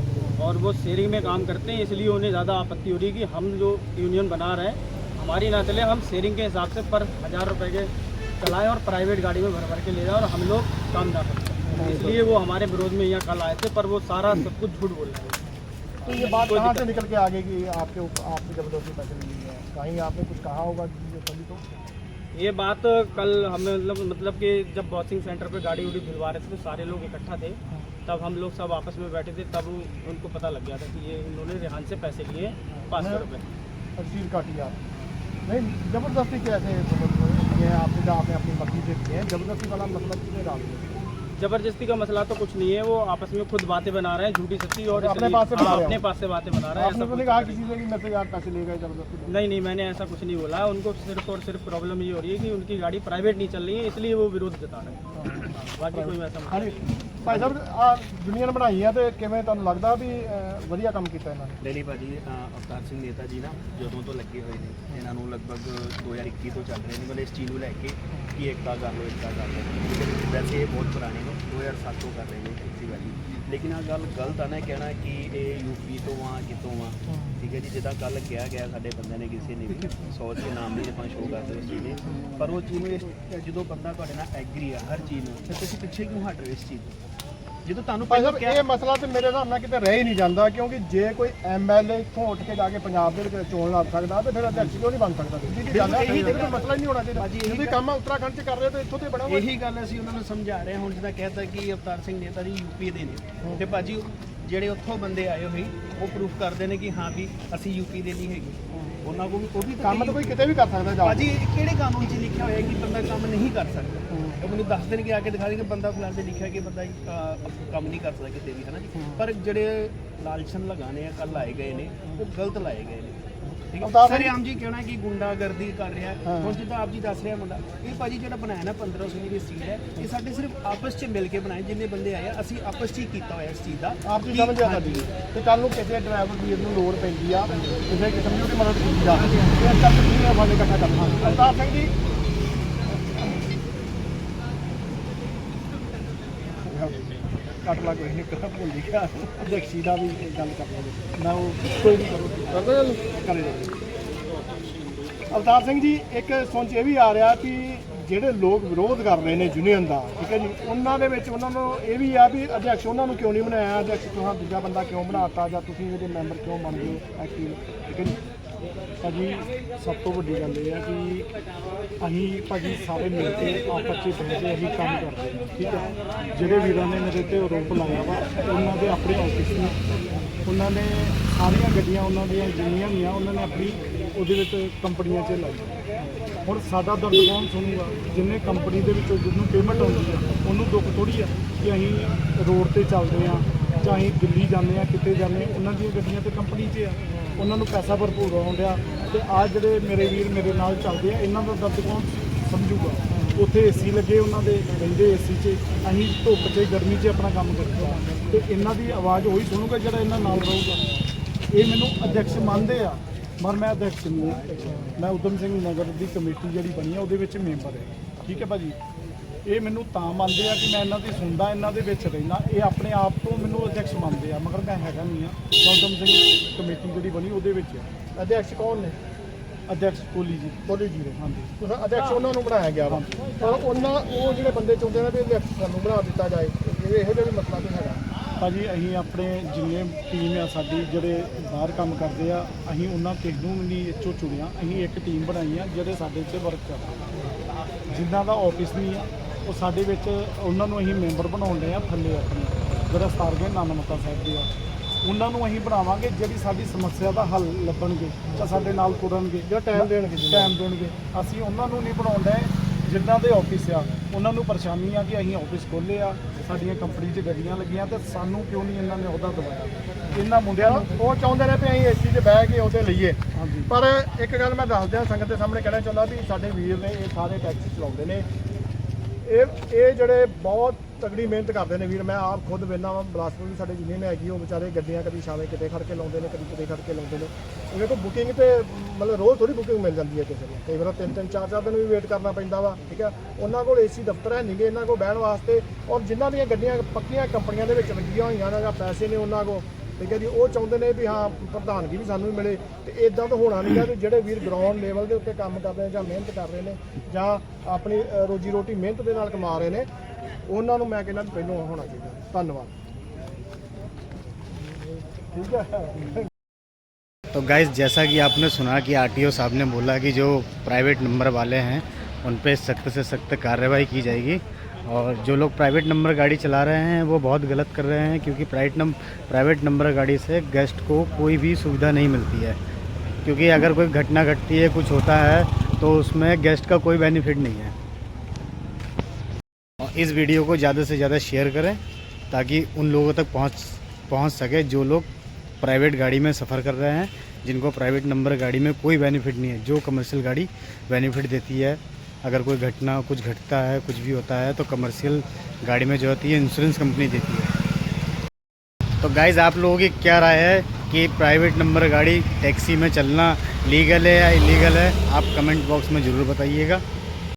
और वो शेयरिंग में काम करते हैं, इसलिए उन्हें ज़्यादा आपत्ति हो रही है कि हम जो यूनियन बना रहे हैं हमारी ना चले, हम शेयरिंग के हिसाब से पर 1000 रुपये के चलाएं और प्राइवेट गाड़ी में भर के ले जाएं और हम लोग काम ना करें। इसलिए वो हमारे विरोध में यहाँ कल आए थे, पर वो सारा सब कुछ झूठ बोल रहे हैं। तो ये बात कहाँ से निकल के आ गई कि आपसे जबरदस्ती पैसे लिए हैं? कहीं आपने कुछ कहा होगा तभी तो? ये बात कल हमें मतलब कि जब वॉशिंग सेंटर पे गाड़ी उड़ी धुलवा रहे थे तो सारे लोग इकट्ठा थे, तब हम लोग सब आपस में बैठे थे, तब उनको पता लग गया था कि ये इन्होंने रेहान से पैसे लिए 500 रुपये। रसीद काटी आप? नहीं ज़बरदस्ती कैसे ये आपने अपनी मर्जी से किए हैं? ज़बरदस्ती वाला मतलब कितने डाल दिए? जबरदस्ती का मसला तो कुछ नहीं है, वो आपस में खुद बातें बना रहे हैं झूठी सच्ची और अपने पास से अपने पास से बातें बना रहे हैं। आपने तो नहीं कहा किसी से कि मेरे से यार पैसे ले गए जबरदस्ती? नहीं मैंने ऐसा कुछ नहीं बोला। उनको सिर्फ और सिर्फ प्रॉब्लम ये हो रही है कि उनकी गाड़ी प्राइवेट नहीं चल रही है, इसलिए वो विरोध जता रहे हैं। बाकी कोई ऐसा हाँ जी भाई साहब यूनियन बनाई है तो किवें तुहानूं लगदा भी वधिया काम कीता इन्हां ने? नहीं भाजी अवतार सिंह नेता जी ना ਜਦੋਂ ਤੋਂ ਲੱਗੇ ਹੋਏ ਨੇ ਇਹਨਾਂ ਨੂੰ ਲਗਭਗ 2021 ਤੋਂ ਚੱਲ ਰਹੇ ਨੇ, ਮਤਲਬ ਇਸ ਚੀਜ਼ ਨੂੰ ਲੈ ਕੇ ਕਿ एकता कर लो एकता कर लो। वैसे ये बहुत पुराने ने 2007 ਤੋਂ कर रहे हैं टैक्सी वाली, लेकिन आ गल गलत है ना कहना कि ये यूपी तो वहाँ कितों वहाँ, ठीक है जी। जिदा कल कहा गया साडे बंदे ने किसी ने भी 100 के नाम नहीं ਆਪਾਂ शो करते उस चीज़ ने, पर वो चीज़ में जो बंदा तुहाडे नाल एग्री है हर चीज़ में फिर तुसीं पिछे क्यों हट रहे हो इस चीज़ ਜਦੋਂ ਤੁਹਾਨੂੰ ਭਾਈ ਸਾਹਿਬ ਇਹ ਮਸਲਾ ਤੇ ਮੇਰੇ ਹਿਸਾਬ ਨਾਲ ਕਿਤੇ ਰਹਿ ਹੀ ਨਹੀਂ ਜਾਂਦਾ, ਕਿਉਂਕਿ ਜੇ ਕੋਈ ਐਮਐਲਏ ਇੱਥੋਂ ਉੱਠ ਕੇ ਜਾ ਕੇ ਪੰਜਾਬ ਦੇ ਵਿੱਚ ਚੋਣ ਲੜ ਸਕਦਾ ਤੇ ਫਿਰ ਅਧਿਕਸ਼ ਕਿਉਂ ਨਹੀਂ ਬਣ ਸਕਦਾ? ਇਹੀ ਦੇਖੋ ਮਸਲਾ ਹੀ ਨਹੀਂ ਹੋਣਾ ਚਾਹੀਦਾ। ਤੁਸੀਂ ਕੰਮ ਉੱਤਰਾਖੰਡ 'ਚ ਕਰ ਰਹੇ ਹੋ ਤਾਂ ਇੱਥੋਂ ਤੇ ਬਣਾਓ। ਇਹੀ ਗੱਲ ਅਸੀਂ ਉਹਨਾਂ ਨੂੰ ਸਮਝਾ ਰਹੇ ਹਾਂ। ਹੁਣ ਜਿੱਦਾਂ ਕਹਿਤਾ ਕਿ ਅਵਤਾਰ ਸਿੰਘ ਨੇਤਾ ਜੀ ਯੂਪੀ ਦੇ ਨੇ ਤੇ ਭਾਜੀ ਜਿਹੜੇ ਉੱਥੋਂ ਬੰਦੇ ਆਏ ਹੋਏ ਉਹ ਪ੍ਰੂਫ ਕਰਦੇ ਨੇ ਕਿ ਹਾਂ ਵੀ ਅਸੀਂ ਯੂਪੀ ਦੇ ਨਹੀਂ ਹੈਗੇ। ਉਹਨਾਂ ਕੋਲ ਉਹ ਵੀ ਕੰਮ ਤਾਂ ਕੋਈ ਕਿਤੇ ਵੀ ਕਰ ਸਕਦਾ। ਭਾਜੀ ਕਿਹੜੇ ਕਾਨੂੰਨ 'ਚ ਲਿਖਿਆ ਹੋਇਆ ਕਿ ਬੰਦਾ ਕੰਮ ਨਹੀਂ ਕਰ ਸਕਦਾ? ਉਹ ਮੈਨੂੰ ਦੱਸ ਦੇਣਗੇ ਆ ਕੇ ਦਿਖਾ ਦੇਣਗੇ ਬੰਦਾ ਫਲਾਣੇ ਤੇ ਲਿਖਿਆ ਕਿ ਬੰਦਾ ਕੰਮ ਨਹੀਂ ਕਰ ਸਕਦਾ ਕਿਤੇ ਵੀ, ਹੈ ਨਾ ਜੀ। ਪਰ ਜਿਹੜੇ ਲਾਲਚਨ ਲਗਾਣੇ ਆ ਕੱਲ ਲਾਏ ਗਏ ਨੇ ਉਹ ਗਲਤ ਲਾਏ ਗਏ ਨੇ। ਸਰ ਆਮ ਜੀ ਕਹਿਣਾ ਕਿ ਗੁੰਡਾਗਰਦੀ ਕਰ ਰਿਹਾ ਹੁਣ ਜਿੱਦਾਂ ਆਪ ਜੀ ਦੱਸ ਰਿਹਾ ਮੁੰਡਾ ਇਹ ਭਾਜੀ ਜਿਹੜਾ ਬਣਾਇਆ ਨਾ 1500 ਦੀ ਰਸੀਦ ਹੈ ਇਹ ਸਾਡੇ ਸਿਰਫ ਆਪਸ 'ਚ ਮਿਲ ਕੇ ਬਣਾਏ ਜਿੰਨੇ ਬੰਦੇ ਆਏ ਆ ਅਸੀਂ ਆਪਸ 'ਚ ਹੀ ਕੀਤਾ ਹੋਇਆ ਇਸ ਚੀਜ਼ ਦਾ। ਆਪ ਜੀ ਸਮਝਿਆ ਸਾਡੀ ਤੇ ਕੱਲ ਨੂੰ ਕਿਸੇ ਡਰਾਈਵਰ ਵੀਰ ਨੂੰ ਲੋੜ ਪੈਂਦੀ ਆ ਕਿਸੇ ਕਿਸਮ ਦੀ ਉਹਦੀ ਮਦਦ ਕੀਤੀ ਜਾ ਇਸ ਕਰਕੇ ਤੁਸੀਂ ਇਹ ਫੰਡ ਇਕੱਠਾ ਕਰਨਾ। ਅਵਤਾਰ ਸਿੰਘ ਜੀ ਕੱਟ ਲਾ ਕੋਈ ਨਹੀਂ ਕਰ ਭੁੱਲ ਗਿਆ ਅਧਿਕਸ਼ੀ ਦਾ ਵੀ ਗੱਲ ਕਰ ਲਵਾਂਗੇ ਮੈਂ ਉਹ ਕੋਈ ਨਹੀਂ ਕਰੋ ਕਰੇ। ਅਵਤਾਰ ਸਿੰਘ ਜੀ ਇੱਕ ਸੋਚ ਇਹ ਵੀ ਆ ਰਿਹਾ ਕਿ ਜਿਹੜੇ ਲੋਕ ਵਿਰੋਧ ਕਰ ਰਹੇ ਨੇ ਯੂਨੀਅਨ ਦਾ, ਠੀਕ ਹੈ ਜੀ, ਉਹਨਾਂ ਦੇ ਵਿੱਚ ਉਹਨਾਂ ਨੂੰ ਇਹ ਵੀ ਆ ਵੀ ਅਧਿਕਸ਼ ਉਹਨਾਂ ਨੂੰ ਕਿਉਂ ਨਹੀਂ ਬਣਾਇਆ, ਅਧਿਕਸ਼ ਤੁਸੀਂ ਦੂਜਾ ਬੰਦਾ ਕਿਉਂ ਬਣਾਤਾ, ਜਾਂ ਤੁਸੀਂ ਇਹਦੇ ਮੈਂਬਰ ਕਿਉਂ ਬਣ ਗਏ ਐਕਟਿਵ, ਠੀਕ ਹੈ ਜੀ। ਭਾਜੀ ਸਭ ਤੋਂ ਵੱਡੀ ਗੱਲ ਇਹ ਹੈ ਕਿ ਅਸੀਂ ਭਾਜੀ ਸਾਰੇ ਮਿਲ ਕੇ ਆਪਸ 'ਚ ਬਹਿ ਕੇ ਅਸੀਂ ਕੰਮ ਕਰਦੇ ਹਾਂ, ਠੀਕ ਹੈ। ਜਿਹੜੇ ਵੀਰਾਂ ਨੇ ਮੇਰੇ ਤੇ ਆਰੋਪ ਲਾਇਆ ਵਾ ਉਹਨਾਂ ਦੇ ਆਪਣੇ ਆਫਿਸ ਨੇ, ਉਹਨਾਂ ਨੇ ਸਾਰੀਆਂ ਗੱਡੀਆਂ ਉਹਨਾਂ ਦੀਆਂ ਜਿੰਨੀਆਂ ਵੀ ਆ ਉਹਨਾਂ ਨੇ ਆਪਣੀ ਉਹਦੇ ਵਿੱਚ ਕੰਪਨੀਆਂ 'ਚ ਲਾਈ। ਹੁਣ ਸਾਡਾ ਦਰਦ ਕੌਣ ਸੁਣੂਗਾ? ਜਿੰਨੇ ਕੰਪਨੀ ਦੇ ਵਿੱਚੋਂ ਜਿਹਨੂੰ ਪੇਮੈਂਟ ਆਉਂਦੀ ਆ ਉਹਨੂੰ ਦੁੱਖ ਥੋੜ੍ਹੀ ਆ ਕਿ ਅਸੀਂ ਰੋਡ ਤੇ ਚੱਲਦੇ ਹਾਂ ਜਾਂ ਅਸੀਂ ਦਿੱਲੀ ਜਾਂਦੇ ਹਾਂ, ਕਿਤੇ ਜਾਂਦੇ, ਉਹਨਾਂ ਦੀਆਂ ਗੱਡੀਆਂ ਤੇ ਕੰਪਨੀ 'ਚ ਆ, ਉਹਨਾਂ ਨੂੰ ਪੈਸਾ ਭਰਪੂਰ ਆਉਣ ਡਿਆ। ਤੇ ਆਹ ਜਿਹੜੇ ਮੇਰੇ ਵੀਰ ਮੇਰੇ ਨਾਲ ਚੱਲਦੇ ਆ, ਇਹਨਾਂ ਦਾ ਦਰਦ ਕੌਣ ਸਮਝੂਗਾ? ਉੱਥੇ ਏਸੀ ਲੱਗੇ ਉਹਨਾਂ ਦੇ, ਰਹਿੰਦੇ ਏਸੀ 'ਚ, ਅਸੀਂ ਧੁੱਪ 'ਚ ਗਰਮੀ 'ਚ ਆਪਣਾ ਕੰਮ ਕਰਦੇ ਆ, ਤੇ ਇਹਨਾਂ ਦੀ ਆਵਾਜ਼ ਉਹੀ ਸੁਣੂਗਾ ਜਿਹੜਾ ਇਹਨਾਂ ਨਾਲ ਰਹੂਗਾ। ਇਹ ਮੈਨੂੰ ਅਧਿਕਸ਼ ਮੰਨਦੇ ਆ, ਪਰ ਮੈਂ ਅਧਿਕਸ਼ ਨਹੀਂ ਹਾਂ। ਮੈਂ ਉਦਮ ਸਿੰਘ ਨਗਰ ਦੀ ਕਮੇਟੀ ਜਿਹੜੀ ਬਣੀ ਆ ਉਹਦੇ ਵਿੱਚ ਮੈਂਬਰ ਹੈ, ਠੀਕ ਹੈ ਭਾਜੀ। ਇਹ ਮੈਨੂੰ ਤਾਂ ਮੰਨਦੇ ਆ ਕਿ ਮੈਂ ਇਹਨਾਂ ਦੀ ਸੁਣਦਾ, ਇਹਨਾਂ ਦੇ ਵਿੱਚ ਰਹਿਣਾ। ਇਹ ਆਪਣੇ ਆਪ ਤੋਂ ਮੈਨੂੰ ਅਧਿਕਸ਼ ਮੰਨਦੇ ਆ, ਮਗਰ ਮੈਂ ਹੈਗਾ ਨਹੀਂ ਆ। ਮੈਂ ਉਦਮ ਸਿੰਘ ਕਮੇਟੀ ਜਿਹੜੀ ਬਣੀ ਉਹਦੇ ਵਿੱਚ ਆ। ਅਧਿਕਸ਼ ਕੌਣ ਨੇ? ਅਧਿਕਸ਼ ਕੋਹਲੀ ਜੀ। ਕੋਹਲੀ ਜੀ ਨੇ, ਹਾਂਜੀ। ਤੁਸੀਂ ਅਧਿਕਸ਼ ਉਹਨਾਂ ਨੂੰ ਬਣਾਇਆ ਗਿਆ ਵਾ, ਪਰ ਉਹ ਜਿਹੜੇ ਬੰਦੇ ਚਾਹੁੰਦੇ ਨੇ ਵੀ ਅਧਿਕਸ਼ ਸਾਨੂੰ ਬਣਾ ਦਿੱਤਾ ਜਾਏ, ਇਹੋ ਜਿਹਾ ਵੀ ਮਸਲਾ ਤਾਂ ਹੈਗਾ ਭਾਜੀ। ਅਸੀਂ ਆਪਣੇ ਜਿੰਨੇ ਟੀਮ ਆ ਸਾਡੀ ਜਿਹੜੇ ਬਾਹਰ ਕੰਮ ਕਰਦੇ ਆ, ਅਸੀਂ ਉਹਨਾਂ ਕਿਸੇ ਨੂੰ ਨਹੀਂ ਇੱਥੋਂ ਚੁਣਿਆ। ਅਸੀਂ ਇੱਕ ਟੀਮ ਬਣਾਈ ਆ ਜਿਹੜੇ ਸਾਡੇ 'ਚ ਵਰਕ ਕਰਦੇ, ਜਿਨ੍ਹਾਂ ਦਾ ਆਫਿਸ ਨਹੀਂ ਆ ਉਹ ਸਾਡੇ ਵਿੱਚ, ਉਹਨਾਂ ਨੂੰ ਅਸੀਂ ਮੈਂਬਰ ਬਣਾਉਂਦੇ ਆ। ਥੱਲੇ ਆਪਣੇ ਜਿਹੜਾ ਸਤਾਰਗੇ ਨਾਨਮਤਾ ਸਾਹਿਬ ਦੇ ਆ, ਉਹਨਾਂ ਨੂੰ ਅਸੀਂ ਬਣਾਵਾਂਗੇ। ਜਿਹੜੀ ਸਾਡੀ ਸਮੱਸਿਆ ਦਾ ਹੱਲ ਲੱਭਣਗੇ ਤਾਂ ਸਾਡੇ ਨਾਲ ਤੁਰਨਗੇ, ਜਾਂ ਟਾਈਮ ਦੇਣਗੇ। ਅਸੀਂ ਉਹਨਾਂ ਨੂੰ ਨਹੀਂ ਬਣਾਉਂਦੇ ਜਿਨ੍ਹਾਂ ਦੇ ਆਫਿਸ ਆ, ਉਹਨਾਂ ਨੂੰ ਪਰੇਸ਼ਾਨੀ ਆ ਕਿ ਅਸੀਂ ਆਫਿਸ ਖੋਲ੍ਹੇ ਆ, ਸਾਡੀਆਂ ਕੰਪਨੀ 'ਚ ਗੱਡੀਆਂ ਲੱਗੀਆਂ, ਤੇ ਸਾਨੂੰ ਕਿਉਂ ਨਹੀਂ ਇਹਨਾਂ ਨੇ ਅਹੁਦਾ ਦਵਾਇਆ। ਇਹਨਾਂ ਮੁੰਡਿਆਂ ਨੂੰ ਉਹ ਚਾਹੁੰਦੇ ਨੇ ਵੀ ਅਸੀਂ ਏਸੀ 'ਚ ਬਹਿ ਕੇ ਉਹਦੇ ਲਈਏ। ਪਰ ਇੱਕ ਗੱਲ ਮੈਂ ਦੱਸ ਦਿਆਂ, ਸੰਗਤ ਦੇ ਸਾਹਮਣੇ ਕਹਿਣਾ ਚਾਹੁੰਦਾ ਵੀ ਸਾਡੇ ਵੀਰ ਨੇ ਇਹ ਸਾਰੇ ਟੈਕਸੀ ਚਲਾਉਂਦੇ ਨੇ, ਇਹ ਜਿਹੜੇ ਬਹੁਤ ਤਗੜੀ ਮਿਹਨਤ ਕਰਦੇ ਨੇ ਵੀਰ। ਮੈਂ ਆਪ ਖੁਦ ਵੇਖਦਾ ਵਾਂ, ਬਿਲਾਸਪੁਰ ਵੀ ਸਾਡੇ ਯੂਨੀਅਨ ਹੈਗੀ, ਉਹ ਵਿਚਾਰੇ ਗੱਡੀਆਂ ਕਦੀ ਛਾਵੇਂ ਕਿਤੇ ਖੜ ਕੇ ਲਾਉਂਦੇ ਨੇ, ਕਦੀ ਕਿਤੇ ਖੜ ਕੇ ਲਾਉਂਦੇ ਨੇ। ਉਹਦੇ ਕੋਲ ਬੁਕਿੰਗ ਤੇ ਮਤਲਬ ਰੋਜ਼ ਥੋੜੀ ਬੁਕਿੰਗ ਮਿਲ ਜਾਂਦੀ ਹੈ ਕਿਸੇ ਨੂੰ, ਕਈ ਵਾਰ 3-3 4-4 ਦਿਨ ਵੀ ਵੇਟ ਕਰਨਾ ਪੈਂਦਾ ਵਾ, ਠੀਕ ਹੈ। ਉਹਨਾਂ ਕੋਲ ਏਸੀ ਦਫ਼ਤਰ ਹੈ ਨਹੀਂਗੇ ਇਹਨਾਂ ਕੋਲ ਬਹਿਣ ਵਾਸਤੇ, ਔਰ ਜਿਨ੍ਹਾਂ ਦੀਆਂ ਗੱਡੀਆਂ ਪੱਕੀਆਂ ਕੰਪਨੀਆਂ ਦੇ ਵਿੱਚ ਲੱਗੀਆਂ ਹੋਈਆਂ ਨੇ ਜਾਂ ਪੈਸੇ ਨੇ ਉਹਨਾਂ ਕੋਲ, ਠੀਕ ਹੈ ਜੀ, ਉਹ ਚਾਹੁੰਦੇ ਨੇ ਵੀ ਹਾਂ ਪ੍ਰਧਾਨਗੀ ਵੀ ਸਾਨੂੰ ਵੀ ਮਿਲੇ। ਤੇ ਇਦਾਂ ਤਾਂ ਹੋਣਾ ਨਹੀਂ ਗਾ ਵੀ ਜਿਹੜੇ ਵੀਰ ਗਰਾਊਂਡ ਲੈਵਲ ਦੇ ਉੱਤੇ ਕੰਮ ਕਰ ਰਹੇ ਨੇ ਜਾਂ ਮਿਹਨਤ ਕਰ ਰਹੇ ਨੇ ਜਾਂ ਆਪਣੀ ਰੋਜੀ ਰੋਟੀ ਮਿਹਨਤ ਦੇ ਨਾਲ ਕਮਾ ਰਹੇ ਨੇ, ਉਹਨਾਂ ਨੂੰ ਮੈਂ ਕਹਿੰਦਾ ਪਹਿਲੋਂ ਹੋਣਾ ਚਾਹੀਦਾ। ਧੰਨਵਾਦ। ठीक है। तो गाइस जैसा कि आपने सुना कि आरटीओ साहब ने बोला कि जो प्राइवेट नंबर वाले हैं उन पे सख्त से सख्त कार्रवाई की जाएगी, और जो लोग प्राइवेट नंबर गाड़ी चला रहे हैं वो बहुत गलत कर रहे हैं, क्योंकि प्राइवेट नंबर गाड़ी से गेस्ट को कोई भी सुविधा नहीं मिलती है। क्योंकि अगर कोई घटना घटती है, कुछ होता है, तो उसमें गेस्ट का कोई बेनिफिट नहीं है। और इस वीडियो को ज़्यादा से ज़्यादा शेयर करें ताकि उन लोगों तक पहुंच सके जो लोग प्राइवेट गाड़ी में सफ़र कर रहे हैं, जिनको प्राइवेट नंबर गाड़ी में कोई बेनिफिट नहीं है। जो कमर्शियल गाड़ी बेनिफिट देती है, अगर कोई घटना कुछ घटता है, कुछ भी होता है, तो कमर्शियल गाड़ी में जो होती है इंश्योरेंस कंपनी देती है। तो गाइज़ आप लोगों की क्या राय है कि प्राइवेट नंबर गाड़ी टैक्सी में चलना लीगल है या इलीगल है? आप कमेंट बॉक्स में ज़रूर बताइएगा।